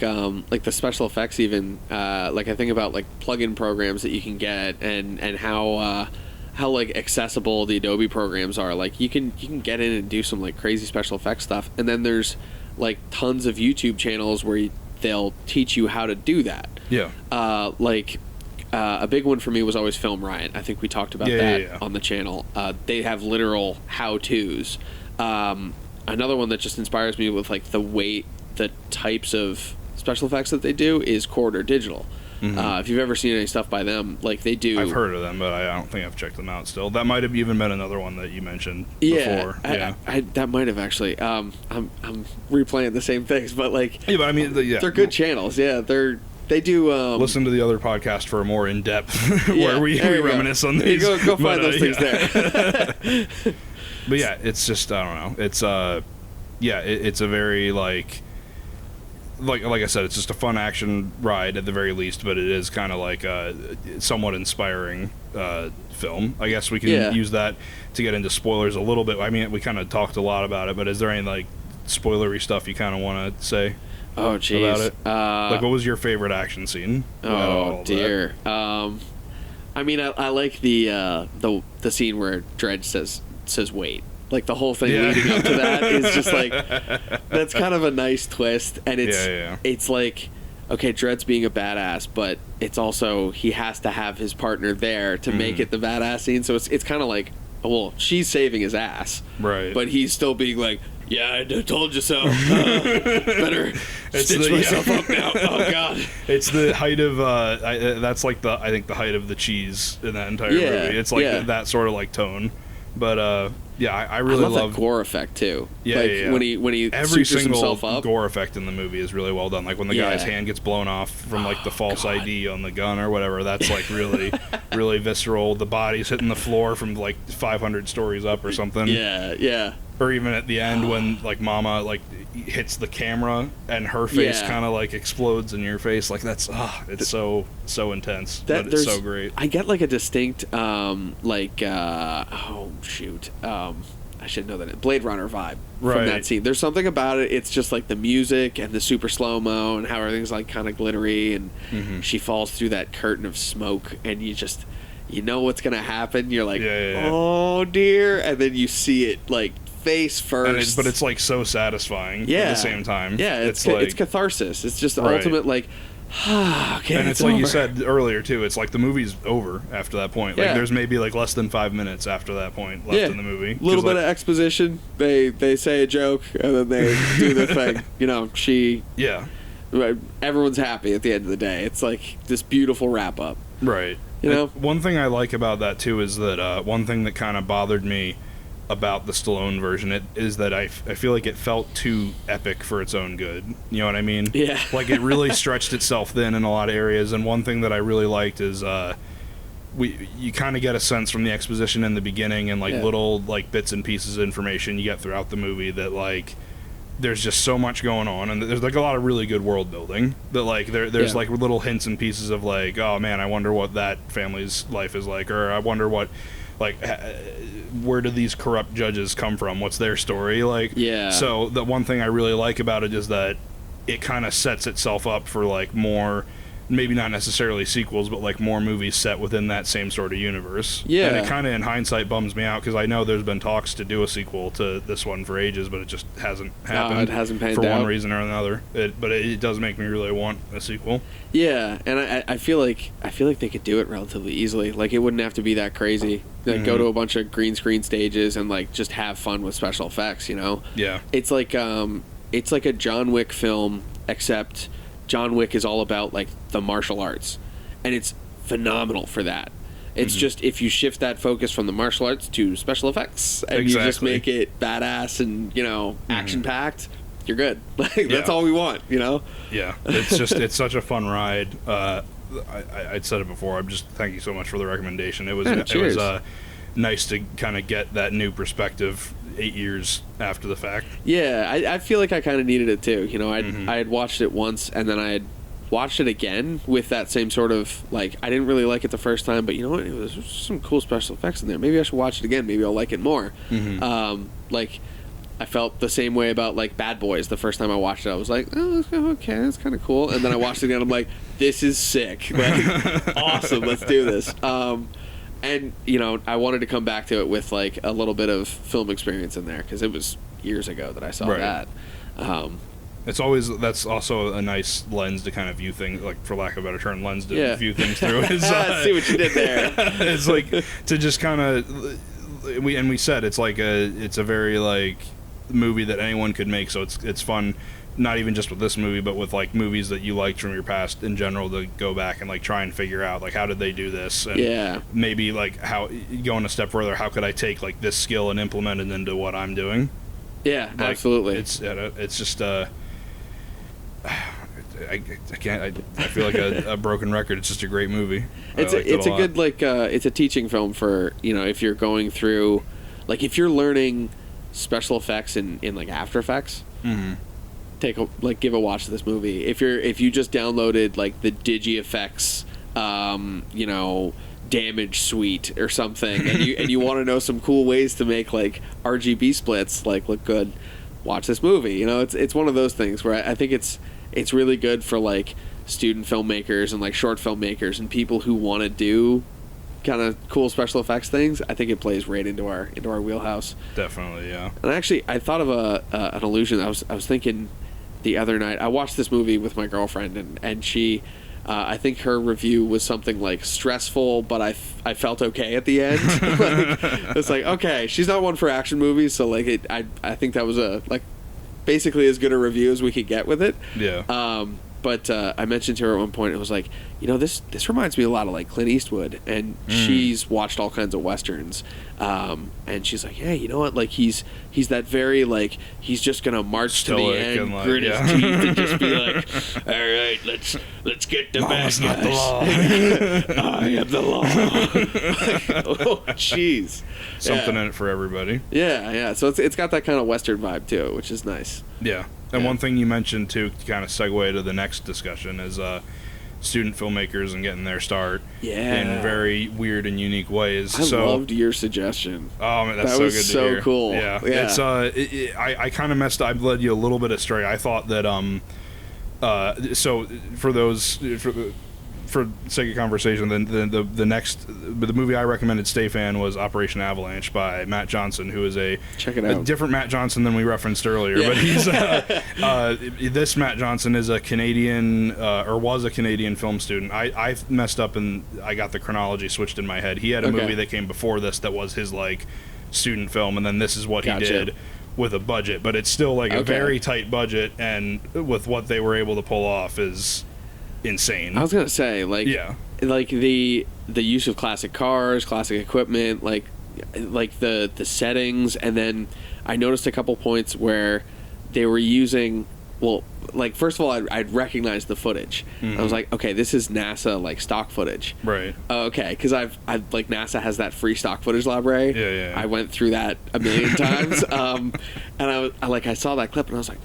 the special effects even like I think about like plugin programs that you can get and how like accessible the Adobe programs are. Like you can get in and do some like crazy special effects stuff, and then there's like tons of YouTube channels where they'll teach you how to do that. Yeah. A big one for me was always Film Riot. I think we talked about that on the channel. They have literal how-tos. Another one that just inspires me with like the types of special effects that they do is Corridor Digital. If you've ever seen any stuff by them, like they do. I've heard of them, but I don't think I've checked them out still. That might have even been another one that you mentioned before. I that might have actually. I'm replaying the same things, but like. Yeah, but I mean, they're good channels. Yeah, they do. Listen to the other podcast for a more in depth where we reminisce on these. Go find those things there. But yeah, it's just I don't know. It's it's a very like I said, it's just a fun action ride at the very least, but it is kind of like a somewhat inspiring film. I guess we can use that to get into spoilers a little bit. I mean, we kind of talked a lot about it, but is there any like spoilery stuff you kind of want to say? Oh, geez. About it? Like, what was your favorite action scene? Oh dear. I mean, I like the scene where Dredd says wait. Like the whole thing leading up to that is just like that's kind of a nice twist, and it's like okay, Dredd's being a badass, but it's also he has to have his partner there to make it the badass scene. So it's kind of like well, she's saving his ass, right? But he's still being like, Yeah, I told you so. Better stitch myself up now. Oh God! It's the height of that's like I think the height of the cheese in that entire movie. It's like that sort of like tone. But yeah, I really love that gore effect too. Yeah, like when he every supers single himself up. gore effect in the movie is really well done. Like when the guy's hand gets blown off from like the false ID on the gun or whatever. That's like really really visceral. The body's hitting the floor from like 500 stories up or something. Yeah. Or even at the end when like Mama like hits the camera and her face kind of like explodes in your face. Like that's it's so intense. But it's so great. I get like a distinct I should know that Blade Runner vibe from that scene. There's something about it. It's just like the music and the super slow mo and how everything's like kind of glittery and she falls through that curtain of smoke and you know what's gonna happen. You're like, oh dear, and then you see it like face first. But it's like so satisfying at the same time. Yeah, it's catharsis. It's just the ultimate like. Okay, and it's like over. You said earlier too, it's like the movie's over after that point. Like there's maybe like less than 5 minutes after that point left in the movie. A little bit of exposition. They say a joke and then they do their thing. You know, everyone's happy at the end of the day. It's like this beautiful wrap up. Right. You know, one thing I like about that too is that one thing that kind of bothered me about the Stallone version is that I feel like it felt too epic for its own good. You know what I mean? Yeah. Like it really stretched itself thin in a lot of areas. And one thing that I really liked is you kind of get a sense from the exposition in the beginning and like little like bits and pieces of information you get throughout the movie that like there's just so much going on, and there's like a lot of really good world building that like there's like little hints and pieces of like, oh man, I wonder what that family's life is like, or I wonder what like where do these corrupt judges come from, what's their story, like so the one thing I really like about it is that it kind of sets itself up for like more, maybe not necessarily sequels, but like more movies set within that same sort of universe. And it kind of in hindsight bums me out because I know there's been talks to do a sequel to this one for ages, but it just hasn't happened. It hasn't panned for out. one reason or another. But it does make me really want a sequel. Yeah, and I feel like they could do it relatively easily. Like it wouldn't have to be that crazy. Like go to a bunch of green screen stages and like just have fun with special effects. You know? Yeah. It's like a John Wick film, except John Wick is all about like the martial arts, and it's phenomenal for that. It's just if you shift that focus from the martial arts to special effects and you just make it badass and action packed, you're good. Like that's all we want, Yeah, it's such a fun ride. I'd said it before. I'm just thank you so much for the recommendation. It was nice to kind of get that new perspective 8 years after the fact. Yeah, I feel like I kind of needed it too. I had watched it once and then I had watched it again with that same sort of like, I didn't really like it the first time, but you know what, it was some cool special effects in there. Maybe I should watch it again. Maybe I'll like it more. Like I felt the same way about like Bad Boys. The first time I watched it, I was like, oh, okay, that's kind of cool. And then I watched it again, I'm like, this is sick. Like, awesome, let's do this. And, I wanted to come back to it with, like, a little bit of film experience in there, because it was years ago that I saw that. That's also a nice lens to kind of view things, like, for lack of a better term, lens to view things through. See what you did there. It's like, to just kind of, we said, it's like it's a very, like, movie that anyone could make, so it's fun. Not even just with this movie, but with like movies that you liked from your past in general, to go back and like try and figure out like how did they do this, and maybe like how, going a step further, how could I take like this skill and implement it into what I'm doing. Like, absolutely. It's just I feel like a broken record. It's just a great movie. It's a good like it's a teaching film for if you're going through, like if you're learning special effects in like After Effects. Give a watch to this movie. If you just downloaded like the DigiEffects, damage suite or something, and you want to know some cool ways to make like RGB splits like look good, watch this movie. It's one of those things where I think it's really good for like student filmmakers and like short filmmakers and people who want to do kind of cool special effects things. I think it plays right into our wheelhouse. Definitely, yeah. And actually, I thought of an illusion. I was thinking the other night. I watched this movie with my girlfriend, and she I think her review was something like stressful, but I felt okay at the end. Like, it's like, okay, she's not one for action movies, so like I think that was basically as good a review as we could get with it. Yeah. But I mentioned to her at one point, it was like, this reminds me a lot of like Clint Eastwood, and she's watched all kinds of westerns, and she's like, yeah, you know what, like he's that very like he's just gonna march Stoic to the end, and, like, grit his teeth, and just be like, all right, let's get the bad guys. Not the law. I am the law. Like, oh, jeez. Something in it for everybody. Yeah. So it's got that kind of western vibe to it, which is nice. Yeah. And one thing you mentioned, too, to kind of segue to the next discussion, is student filmmakers and getting their start in very weird and unique ways. I loved your suggestion. Oh, man, that's that so was good to so hear. Cool. Yeah. It's I kind of messed up. I led you a little bit astray. I thought that so for sake of conversation, the movie I recommended Stefan was Operation Avalanche by Matt Johnson, who is a different Matt Johnson than we referenced earlier. Yeah. But he's this Matt Johnson is a Canadian or was a Canadian film student. I messed up and I got the chronology switched in my head. He had a movie that came before this that was his like student film, and then this is what he did with a budget. But it's still like a very tight budget, and with what they were able to pull off is insane. I was gonna say, like the use of classic cars, classic equipment, like the settings, and then I noticed a couple points where they were using, well, like first of all, I'd recognized the footage. I was like, okay, this is NASA like stock footage, right? Okay, because I've like NASA has that free stock footage library. Yeah. I went through that a million times, and I saw that clip and I was like,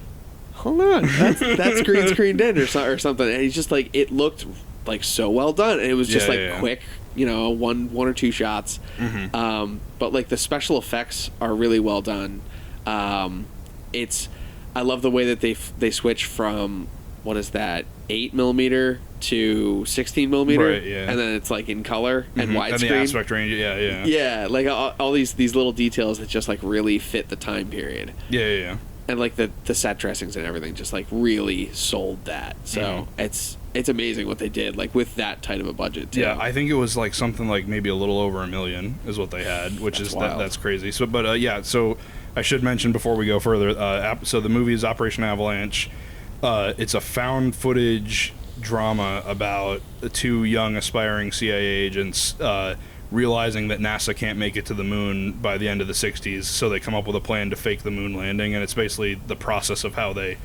hold on, that's green screened in or something, and he's just like, it looked like so well done, and it was just quick, one or two shots, but like the special effects are really well done. I love the way that they switch from, what is that, 8mm to 16mm, right? Yeah, and then it's like in color and widescreen, and the aspect range, yeah, like all these little details that just like really fit the time period. Yeah. And like the set dressings and everything just like really sold that. So it's amazing what they did like with that tight of a budget too. Yeah, I think it was like something like maybe a little over $1 million is what they had, which that's crazy. So, but so I should mention before we go further. So the movie is Operation Avalanche. It's a found footage drama about two young aspiring CIA agents realizing that NASA can't make it to the moon by the end of the 60s, so they come up with a plan to fake the moon landing, and it's basically the process of how they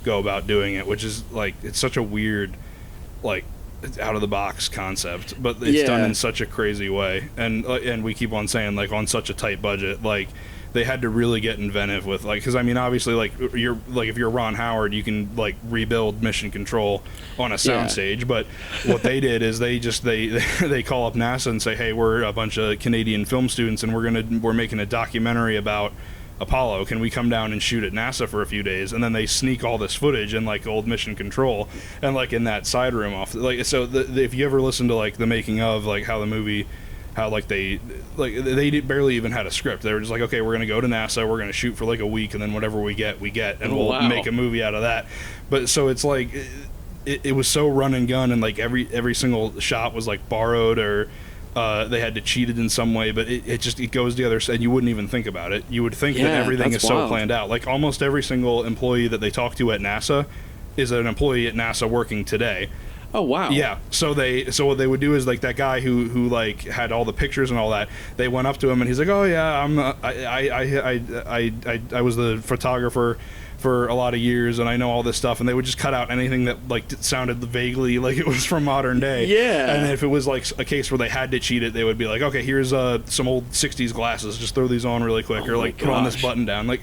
go about doing it, which is like, it's such a weird, like, out of the box concept, but it's done in such a crazy way, and we keep on saying like on such a tight budget, like they had to really get inventive with, like, because I mean obviously like you're like, if you're Ron Howard, you can like rebuild Mission Control on a soundstage, but what they did is they call up NASA and say, hey, we're a bunch of Canadian film students and we're making a documentary about Apollo, can we come down and shoot at NASA for a few days? And then they sneak all this footage in like old Mission Control and like in that side room off, like, so if you ever listen to like the making of like how the movie, how like they barely even had a script. They were just like, okay, we're gonna go to NASA, we're gonna shoot for like a week, and then whatever we get, and we'll make a movie out of that. But so it's like it was so run and gun, and like every single shot was like borrowed, or they had to cheat it in some way, but it goes the other side, and you wouldn't even think about it. You would think that everything is so planned out. Like almost every single employee that they talk to at NASA is an employee at NASA working today. Oh wow! Yeah. So what they would do is like that guy who like had all the pictures and all that. They went up to him and he's like, "Oh yeah, I was the photographer for a lot of years and I know all this stuff." And they would just cut out anything that like sounded vaguely like it was from modern day. Yeah. And if it was like a case where they had to cheat it, they would be like, "Okay, here's some old '60s glasses. Just throw these on really quick, or like put on this button down." Like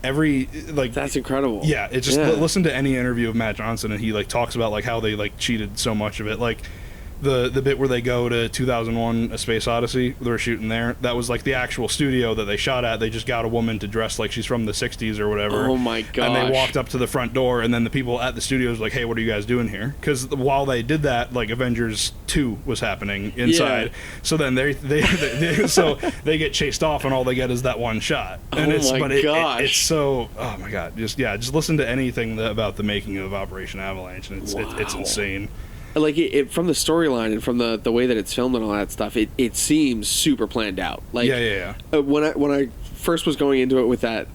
that's incredible. Yeah, it's just listen to any interview of Matt Johnson and he like talks about like how they like cheated so much of it. Like the bit where they go to 2001 A Space Odyssey, they're shooting there, that was like the actual studio that they shot at. They just got a woman to dress like she's from the 60s or whatever. Oh my gosh. And they walked up to the front door, and then the people at the studio was like, hey, what are you guys doing here? Because while they did that, like Avengers 2 was happening inside. So then so they get chased off and all they get is that one shot. And it's so, oh my god, just listen to anything about the making of Operation Avalanche, and it's insane. like it from the storyline and from the way that it's filmed and all that stuff, it seems super planned out. Like when I first was going into it with that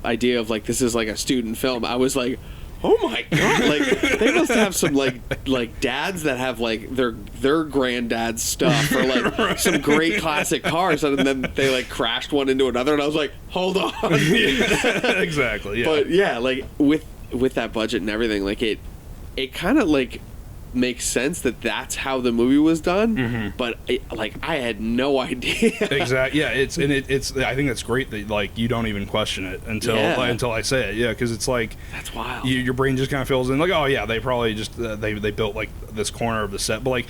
idea of like this is like a student film, I was like, oh my god! Like they must have some like dads that have like their granddad's stuff or like some great classic cars, and then they like crashed one into another, and I was like, hold on. Exactly. Yeah. But yeah, like with that budget and everything, like it kind of like makes sense that that's how the movie was done, but I had no idea. Exactly. Yeah, it's I think that's great that like you don't even question it until I say it. Yeah, because it's like that's wild. Your brain just kind of fills in like, oh yeah, they probably just they built like this corner of the set, but like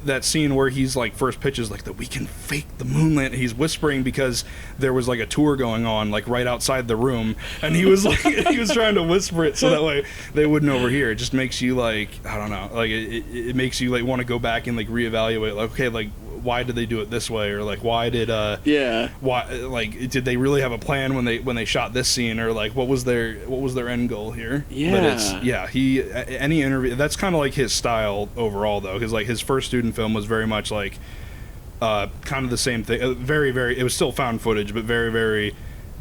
that scene where he's like first pitches like that we can fake the moon land. He's whispering because there was like a tour going on like right outside the room, and he was like he was trying to whisper it so that way they wouldn't overhear. It just makes you like I don't know, like it makes you like want to go back and like reevaluate like okay, like why did they do it this way, or like why did why like did they really have a plan when they shot this scene, or like what was their end goal here? But it's any interview, that's kind of like his style overall though, because like his first student film was very much like kind of the same thing, very it was still found footage but very very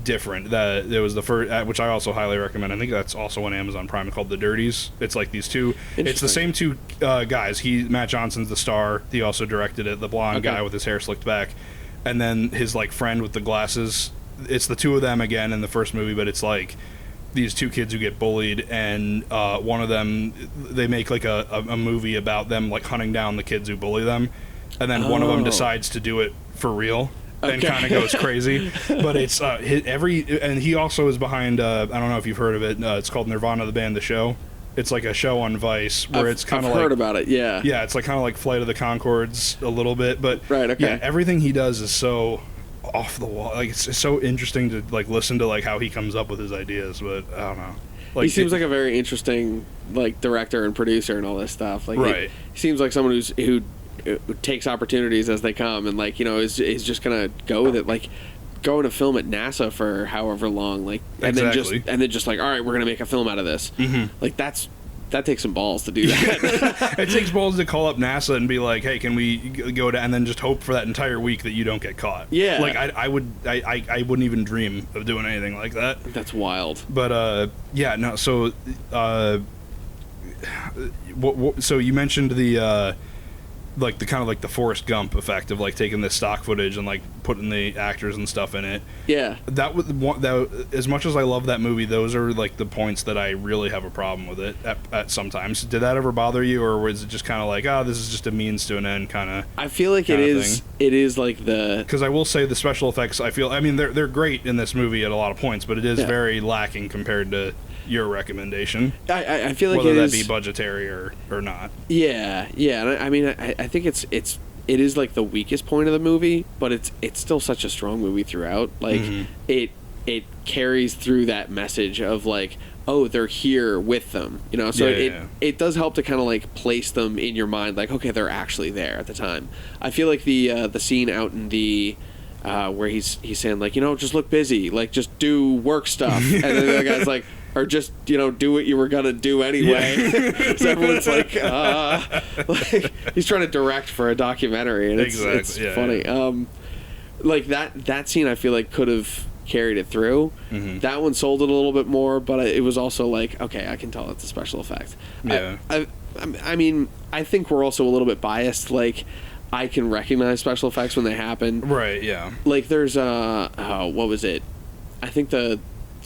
different. That it was the first, which I also highly recommend. I think that's also on Amazon Prime, called The Dirties. It's like these two, it's the same two guys. Matt Johnson's the star, he also directed it, the blonde guy with his hair slicked back, and then his like friend with the glasses. It's the two of them again in the first movie, but it's like these two kids who get bullied, and one of them, they make like a movie about them like hunting down the kids who bully them, and then one of them decides to do it for real and kind of goes crazy. But it's and he also is behind I don't know if you've heard of it, it's called Nirvana the Band, the show. It's like a show on Vice where it's kind of like, I've heard about it. Yeah, it's like kind of like Flight of the Conchords a little bit, but everything he does is so off the wall. Like it's so interesting to like listen to like how he comes up with his ideas. But I don't know, like, he seems like a very interesting like director and producer and all this stuff. Like right, he seems like someone who takes opportunities as they come, and like, you know, is just gonna go with it, like going to film at NASA for however long, like, and then just like, all right, we're gonna make a film out of this. Like that takes some balls to do that. It takes balls to call up NASA and be like, hey, can we go to, and then just hope for that entire week that you don't get caught. Yeah, like I wouldn't even dream of doing anything like that. That's wild. But so so you mentioned the like the kind of like the Forrest Gump effect of like taking this stock footage and like putting the actors and stuff in it. Yeah, that was that. As much as I love that movie, those are like the points that I really have a problem with it at sometimes. Did that ever bother you, or was it just kind of like, this is just a means to an end kind of? I feel like it is like the, because I will say the special effects, I mean they're great in this movie at a lot of points, but it is very lacking compared to your recommendation. I feel like whether that be budgetary or not. Yeah. And I mean, I think it is like the weakest point of the movie, but it's still such a strong movie throughout. Like it carries through that message of like, oh, they're here with them, you know. So it does help to kind of like place them in your mind, like, okay, they're actually there at the time. I feel like the scene out in the where he's saying like, you know, just look busy, like just do work stuff, and then the guy's like, or just, you know, do what you were gonna do anyway. So everyone's like he's trying to direct for a documentary, and it's funny. Like that scene, I feel like could have carried it through. That one sold it a little bit more, but it was also like, okay, I can tell it's a special effect. Yeah. I mean, I think we're also a little bit biased. Like, I can recognize special effects when they happen. Right. Yeah. Like, there's what was it? I think the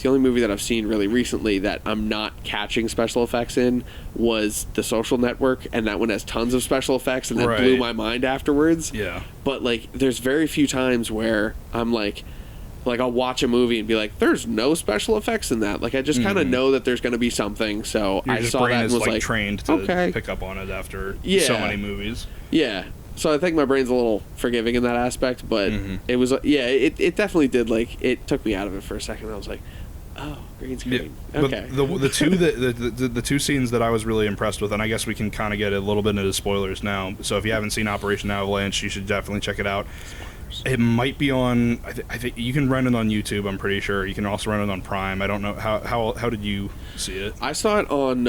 only movie that I've seen really recently that I'm not catching special effects in was The Social Network, and that one has tons of special effects, and that blew my mind afterwards. Yeah. But like, there's very few times where I'm like I'll watch a movie and be like, there's no special effects in that. Like, I just kind of know that there's going to be something, so I saw that and was like trained to pick up on it after so many movies. Yeah. So I think my brain's a little forgiving in that aspect, but it was it definitely did, like, it took me out of it for a second. I was like, oh, green screen. Yeah. Okay. The two scenes that I was really impressed with, and I guess we can kind of get a little bit into spoilers now. So if you haven't seen Operation Avalanche, you should definitely check it out. It might be on. I think you can rent it on YouTube. I'm pretty sure you can also rent it on Prime. I don't know how did you see it? I saw it on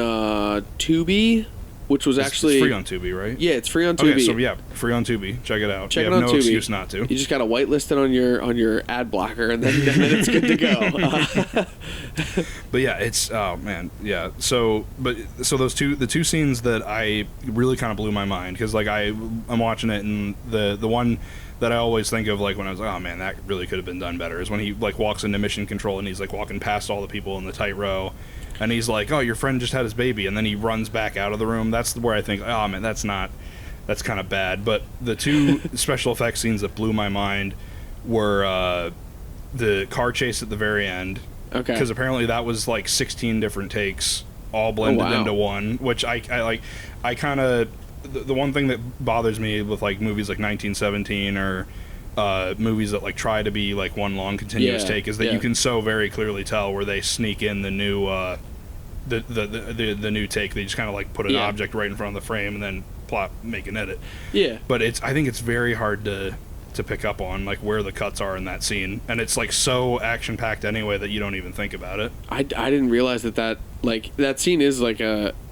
Tubi. which was actually... It's free on Tubi, right? Yeah, it's free on Tubi. Okay, so yeah, free on Tubi. Check it out. Check you it have on no Tubi. excuse not to. You just got to whitelist it on your ad blocker, and then it's good to go. But yeah, it's man, yeah. So the two scenes that I really kind of blew my mind, because like I'm watching it, and the one that I always think of, like when I was like, oh man, that really could have been done better, is when he like walks into mission control and he's like walking past all the people in the tight row. And he's like, oh, your friend just had his baby. And then he runs back out of the room. That's where I think, oh, man, that's kind of bad. But the two special effects scenes that blew my mind were the car chase at the very end. Okay. Because apparently that was like 16 different takes, all blended into one, which I like. I kind of... The one thing that bothers me with like movies like 1917 or... movies that like try to be like one long continuous take is that you can so very clearly tell where they sneak in the new the new take. They just kind of like put an object right in front of the frame and then make an edit. Yeah. But I think it's very hard to pick up on like where the cuts are in that scene, and it's like so action packed anyway that you don't even think about it. I didn't realize that like that scene is like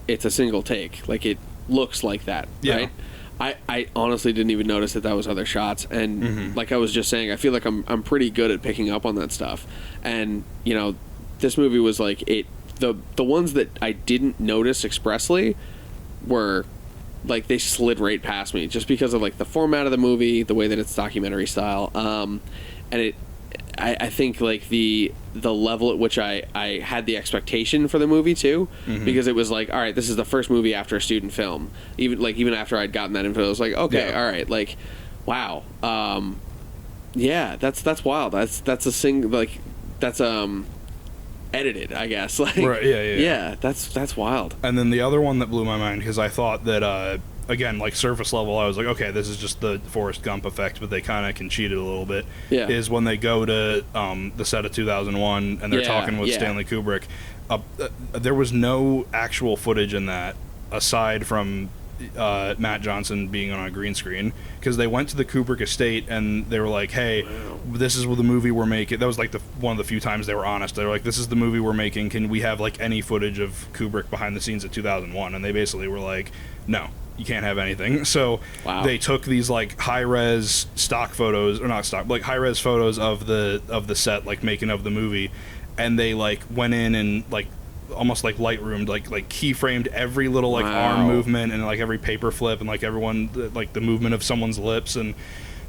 it's a single take. Like it looks like that, right? I honestly didn't even notice that was other shots, and like I was just saying, I feel like I'm pretty good at picking up on that stuff. And you know, this movie was like the ones that I didn't notice expressly were like they slid right past me just because of like the format of the movie, the way that it's documentary style, and I think like the level at which I had the expectation for the movie too, because it was like, all right, this is the first movie after a student film. Even after I'd gotten that info, I was like, okay, all right, like, wow, yeah, that's wild. That's a thing, like that's edited, I guess. Like, right, yeah, that's wild. And then the other one that blew my mind, because I thought that again, like surface level, I was like, okay, this is just the Forrest Gump effect, but they kind of can cheat it a little bit. Yeah. Is when they go to the set of 2001 and they're talking with Stanley Kubrick. There was no actual footage in that aside from Matt Johnson being on a green screen, because they went to the Kubrick estate and they were like, hey, this is the movie we're making. That was like one of the few times they were honest. They were like, this is the movie we're making. Can we have like any footage of Kubrick behind the scenes at 2001? And they basically were like, no. You can't have anything. So they took these like high-res stock photos, or not stock, like high-res photos of the set, like making of the movie, and they like went in and like almost like Lightroomed, like keyframed every little like arm movement and like every paper flip and like everyone like the movement of someone's lips, and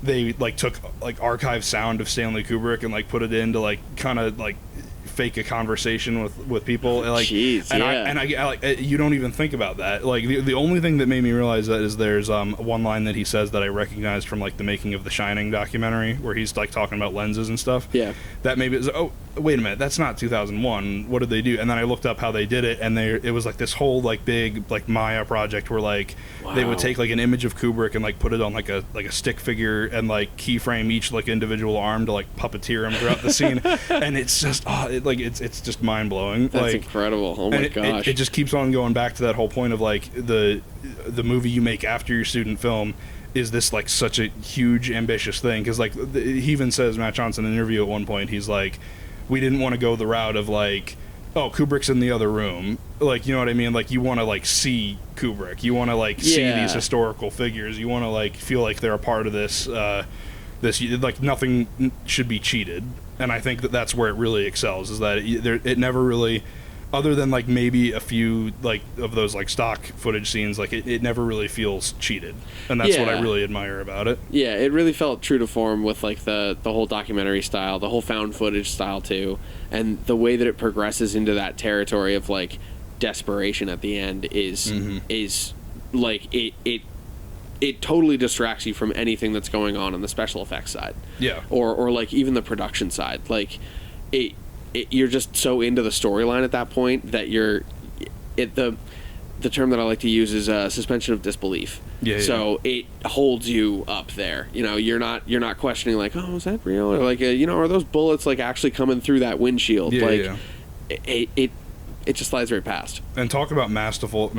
they like took like archive sound of Stanley Kubrick and like put it in to like kind of like fake a conversation with people. Like, jeez, and I like you don't even think about that. Like the only thing that made me realize that is there's one line that he says that I recognized from like the making of the Shining documentary, where he's like talking about lenses and stuff. Yeah, that maybe it's oh wait a minute, that's not 2001. What did they do? And then I looked up how they did it, and it was like this whole like big like Maya project where like they would take like an image of Kubrick and like put it on like a stick figure and like keyframe each like individual arm to like puppeteer him throughout the scene. And it's just it's just mind blowing. That's like incredible. Oh my gosh! It just keeps on going back to that whole point of like the movie you make after your student film is this like such a huge ambitious thing, because like he even says, Matt Johnson in an interview at one point, he's like, we didn't want to go the route of like, oh, Kubrick's in the other room, like, you know what I mean, like you want to like see Kubrick, you want to like see these historical figures, you want to like feel like they're a part of this like nothing should be cheated. And I think that's where it really excels, is that it never really, other than like maybe a few like of those like stock footage scenes, like it never really feels cheated, and that's what I really admire about it. Yeah, it really felt true to form with like the whole documentary style, the whole found footage style too, and the way that it progresses into that territory of like desperation at the end is like it totally distracts you from anything that's going on the special effects side. Yeah. Or like even the production side. Like you're just so into the storyline at that point that the term that I like to use is suspension of disbelief. Yeah. So it holds you up there. You know, you're not questioning like, oh, is that real? Or like, are those bullets like actually coming through that windshield? Yeah, like it it just slides right past. And talk about masterful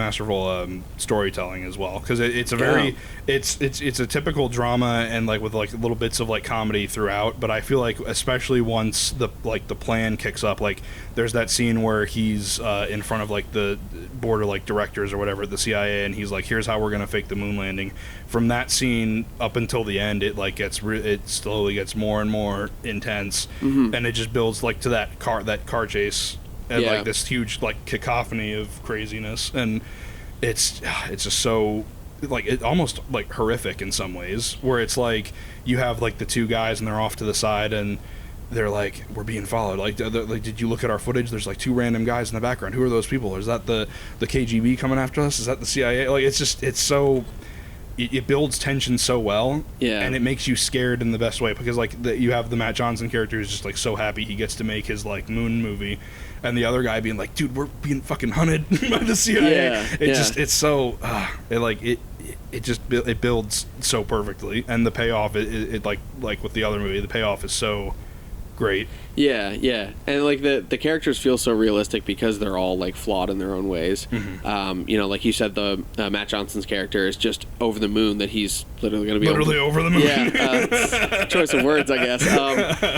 storytelling as well, because it's a very it's a typical drama, and like with like little bits of like comedy throughout. But I feel like especially once the plan kicks up, like there's that scene where he's in front of like the board of like directors or whatever at the CIA, and he's like, "Here's how we're gonna fake the moon landing." From that scene up until the end, it like it slowly gets more and more intense, and it just builds like to that car chase. And like this huge like cacophony of craziness, and it's just so like it almost like horrific in some ways, where it's like you have like the two guys and they're off to the side and they're like, we're being followed, like did you look at our footage? There's like two random guys in the background. Who are those people? Is that the KGB coming after us? Is that the CIA? Like it's so it builds tension so well, and it makes you scared in the best way, because like you have the Matt Johnson character who's just like so happy he gets to make his like moon movie, and the other guy being like, dude, we're being fucking hunted by the CIA. It's so it builds so perfectly, and the payoff it like with the other movie, the payoff is so great. Yeah, and like the characters feel so realistic because they're all like flawed in their own ways. You know, like you said, the Matt Johnson's character is just over the moon that he's literally going to be over the moon. Choice of words, I guess.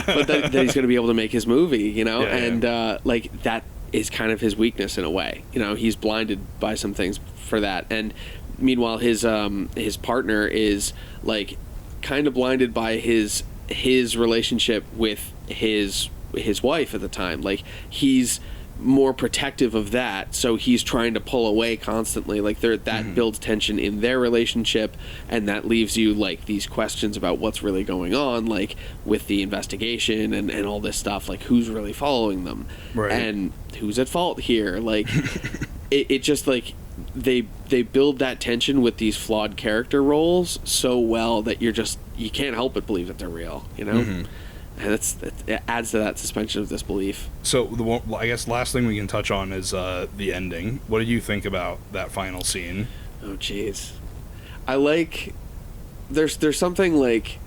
But that he's going to be able to make his movie, you know, like that is kind of his weakness in a way. You know, he's blinded by some things for that, and meanwhile his partner is like kind of blinded by his relationship with his wife at the time. Like he's more protective of that, so he's trying to pull away constantly. Like that builds tension in their relationship, and that leaves you like these questions about what's really going on, like with the investigation and all this stuff, like who's really following them, and who's at fault here. Like it just like they build that tension with these flawed character roles so well that you can't help but believe that they're real, you know. And it adds to that suspension of disbelief. So I guess last thing we can touch on is the ending. What did you think about that final scene? Oh jeez, I like there's something like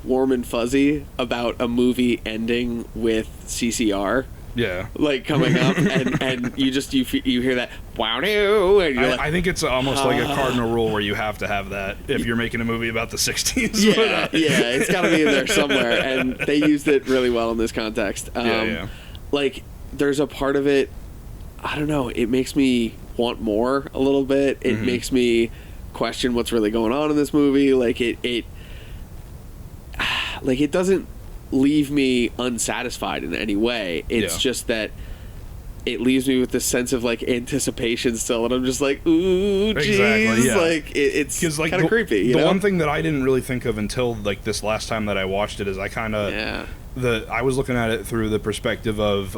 warm and fuzzy about a movie ending with CCR. Yeah, like coming up, and you hear that wow, and you're like, I think it's almost like a cardinal rule where you have to have that if you're making a movie about the 60s. Yeah, it's got to be in there somewhere, and they used it really well in this context. Like there's a part of it, I don't know, it makes me want more a little bit. It makes me question what's really going on in this movie. Like it doesn't leave me unsatisfied in any way. It's just that it leaves me with this sense of like anticipation still, and I'm just like, ooh, jeez, like it's kind of creepy. You know? One thing that I didn't really think of until like this last time that I watched it is I kind of I was looking at it through the perspective of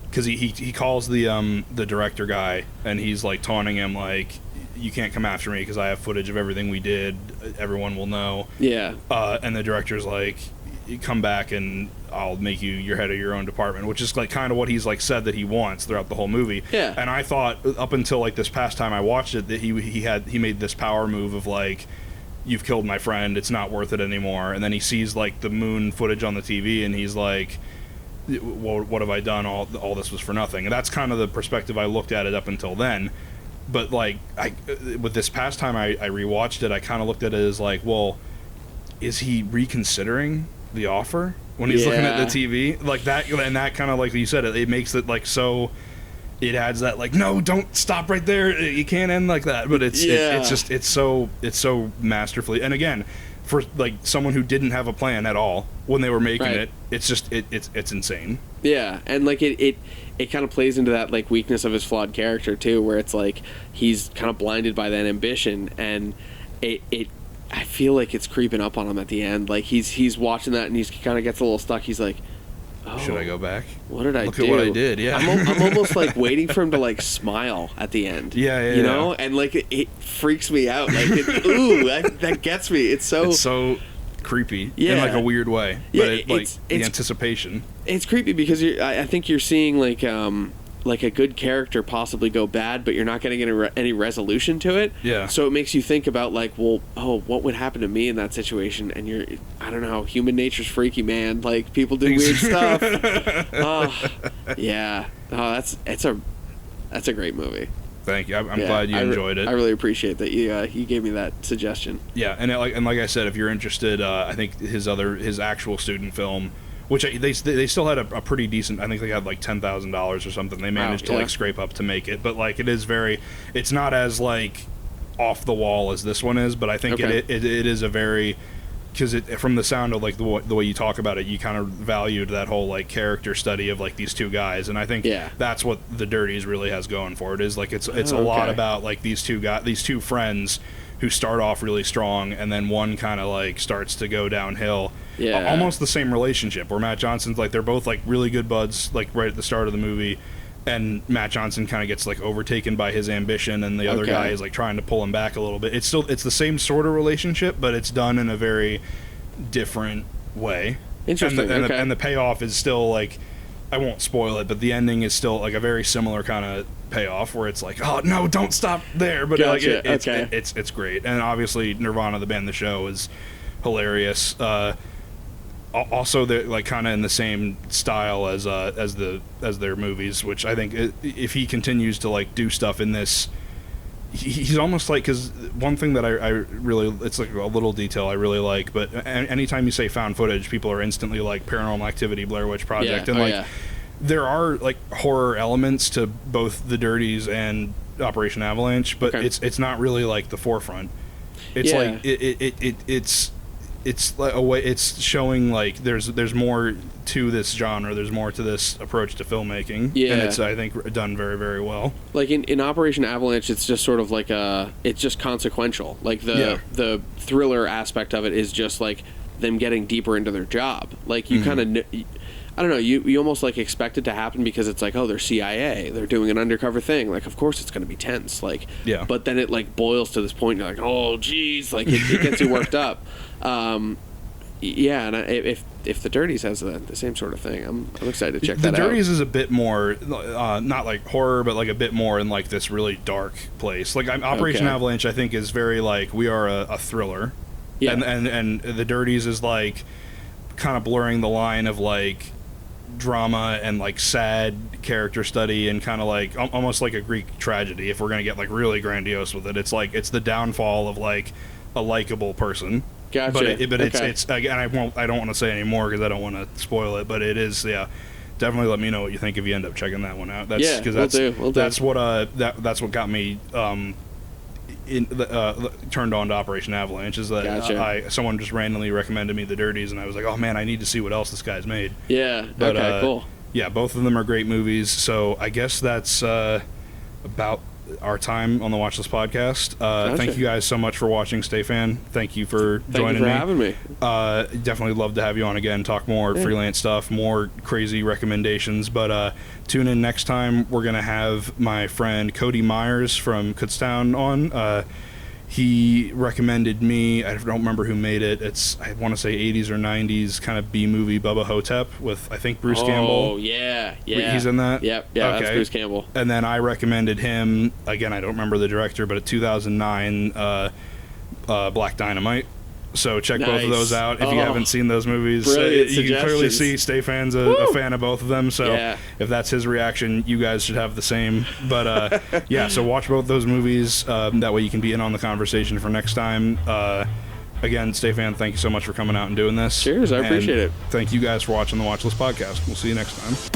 because he calls the director guy, and he's like taunting him like, you can't come after me because I have footage of everything we did. Everyone will know. And the director's like, you come back and I'll make you your head of your own department, which is like kind of what he's like said that he wants throughout the whole movie. And I thought up until like this past time I watched it that he made this power move of like, you've killed my friend, it's not worth it anymore. And then he sees like the moon footage on the TV and he's like, what have I done? All this was for nothing. And that's kind of the perspective I looked at it up until then. But like with this past time I rewatched it, I kind of looked at it as like, well, is he reconsidering the offer when he's looking at the TV like that? And that kind of like you said, it makes it like so. It adds that like, no, don't stop right there. You can't end like that. But it's so masterfully. And again, for like someone who didn't have a plan at all when they were making it, it's just it's insane. Yeah, and like it kind of plays into that like weakness of his flawed character too, where it's like he's kind of blinded by that ambition, and it I feel like it's creeping up on him at the end. Like he's watching that and he kind of gets a little stuck. He's like, oh, should I go back? What did I do? Look at what I did. Yeah, I'm almost like waiting for him to like smile at the end. You know, and like it freaks me out. Like that gets me. It's so creepy in like a weird way. But the anticipation. It's creepy because I think you're seeing like like a good character possibly go bad, but you're not getting any resolution to it. Yeah. So it makes you think about like, well, what would happen to me in that situation? And I don't know, human nature's freaky, man. Like, people do weird stuff. Yeah. Oh, that's a great movie. Thank you. I'm glad you enjoyed it. I really appreciate that you gave me that suggestion. Yeah, and like I said, if you're interested, I think his actual student film, which they still had a pretty decent. I think they had like $10,000 or something. They managed to like scrape up to make it, but like it's not as like off the wall as this one is. But I think it is a very, because from the sound of like the way you talk about it, you kind of valued that whole like character study of like these two guys, and I think that's what The Dirties really has going for it. Is like it's a lot about like these two friends who start off really strong, and then one kind of like starts to go downhill. Yeah, almost the same relationship where Matt Johnson's like, they're both like really good buds like right at the start of the movie, and Matt Johnson kind of gets like overtaken by his ambition, and the other guy is like trying to pull him back a little bit. It's the same sort of relationship, but it's done in a very different way. Interesting. And the payoff is still like, I won't spoil it, but the ending is still like a very similar kind of payoff where it's like, oh no, don't stop there. But gotcha. It's great, and obviously Nirvana, the band, the show, is hilarious. Also, they're like kind of in the same style as their movies, which I think if he continues to like do stuff in this, he's almost like, because one thing that I really, it's like a little detail I really like, but anytime you say found footage, people are instantly like Paranormal Activity, Blair Witch Project, and there are like horror elements to both The Dirties and Operation Avalanche, but it's not really like the forefront. It's like it's like a way, it's showing like there's more to this genre, there's more to this approach to filmmaking, and it's, I think, done very, very well. Like in Operation Avalanche, it's just sort of like it's just consequential. Like the thriller aspect of it is just like them getting deeper into their job. Like you kind of, I don't know, you almost like expect it to happen because it's like, oh, they're CIA, they're doing an undercover thing, like of course it's going to be tense, like, but then it like boils to this point, you're like, oh geez, like it gets you worked up. And if The Dirties has the same sort of thing, I'm excited to check that out. The Dirties is a bit more not like horror, but like a bit more in like this really dark place. Like Operation Avalanche, I think, is very like, we are a thriller, and The Dirties is like kind of blurring the line of like drama and like sad character study, and kind of like almost like a Greek tragedy, if we're gonna get like really grandiose with it. It's like it's the downfall of like a likable person. Gotcha. But it's again, I don't want to say any more because I don't want to spoil it, but it is definitely let me know what you think if you end up checking that one out. That's what got me turned on to Operation Avalanche, is that someone just randomly recommended me The Dirties, and I was like, oh man, I need to see what else this guy's made. But, cool. Yeah, both of them are great movies, so I guess that's about our time on the Watchlist Podcast. Thank you guys so much for watching. Stefan, thank you for joining me. Thank you for having me. Definitely love to have you on again, talk more freelance stuff, more crazy recommendations, but tune in next time. We're going to have my friend Cody Myers from Kutztown on. He recommended me, I don't remember who made it, it's, I want to say 80s or 90s kind of B-movie Bubba Ho-Tep with, I think, Bruce Campbell. Oh, yeah. He's in that? Yep, that's Bruce Campbell. And then I recommended him, again, I don't remember the director, but a 2009 Black Dynamite. So check both of those out if you haven't seen those movies. You can clearly see Stefan's a fan of both of them, so if that's his reaction, you guys should have the same. But so watch both those movies. That way you can be in on the conversation for next time. Again, Stefan, thank you so much for coming out and doing this. Cheers, I appreciate it. Thank you guys for watching the Watchlist Podcast. We'll see you next time.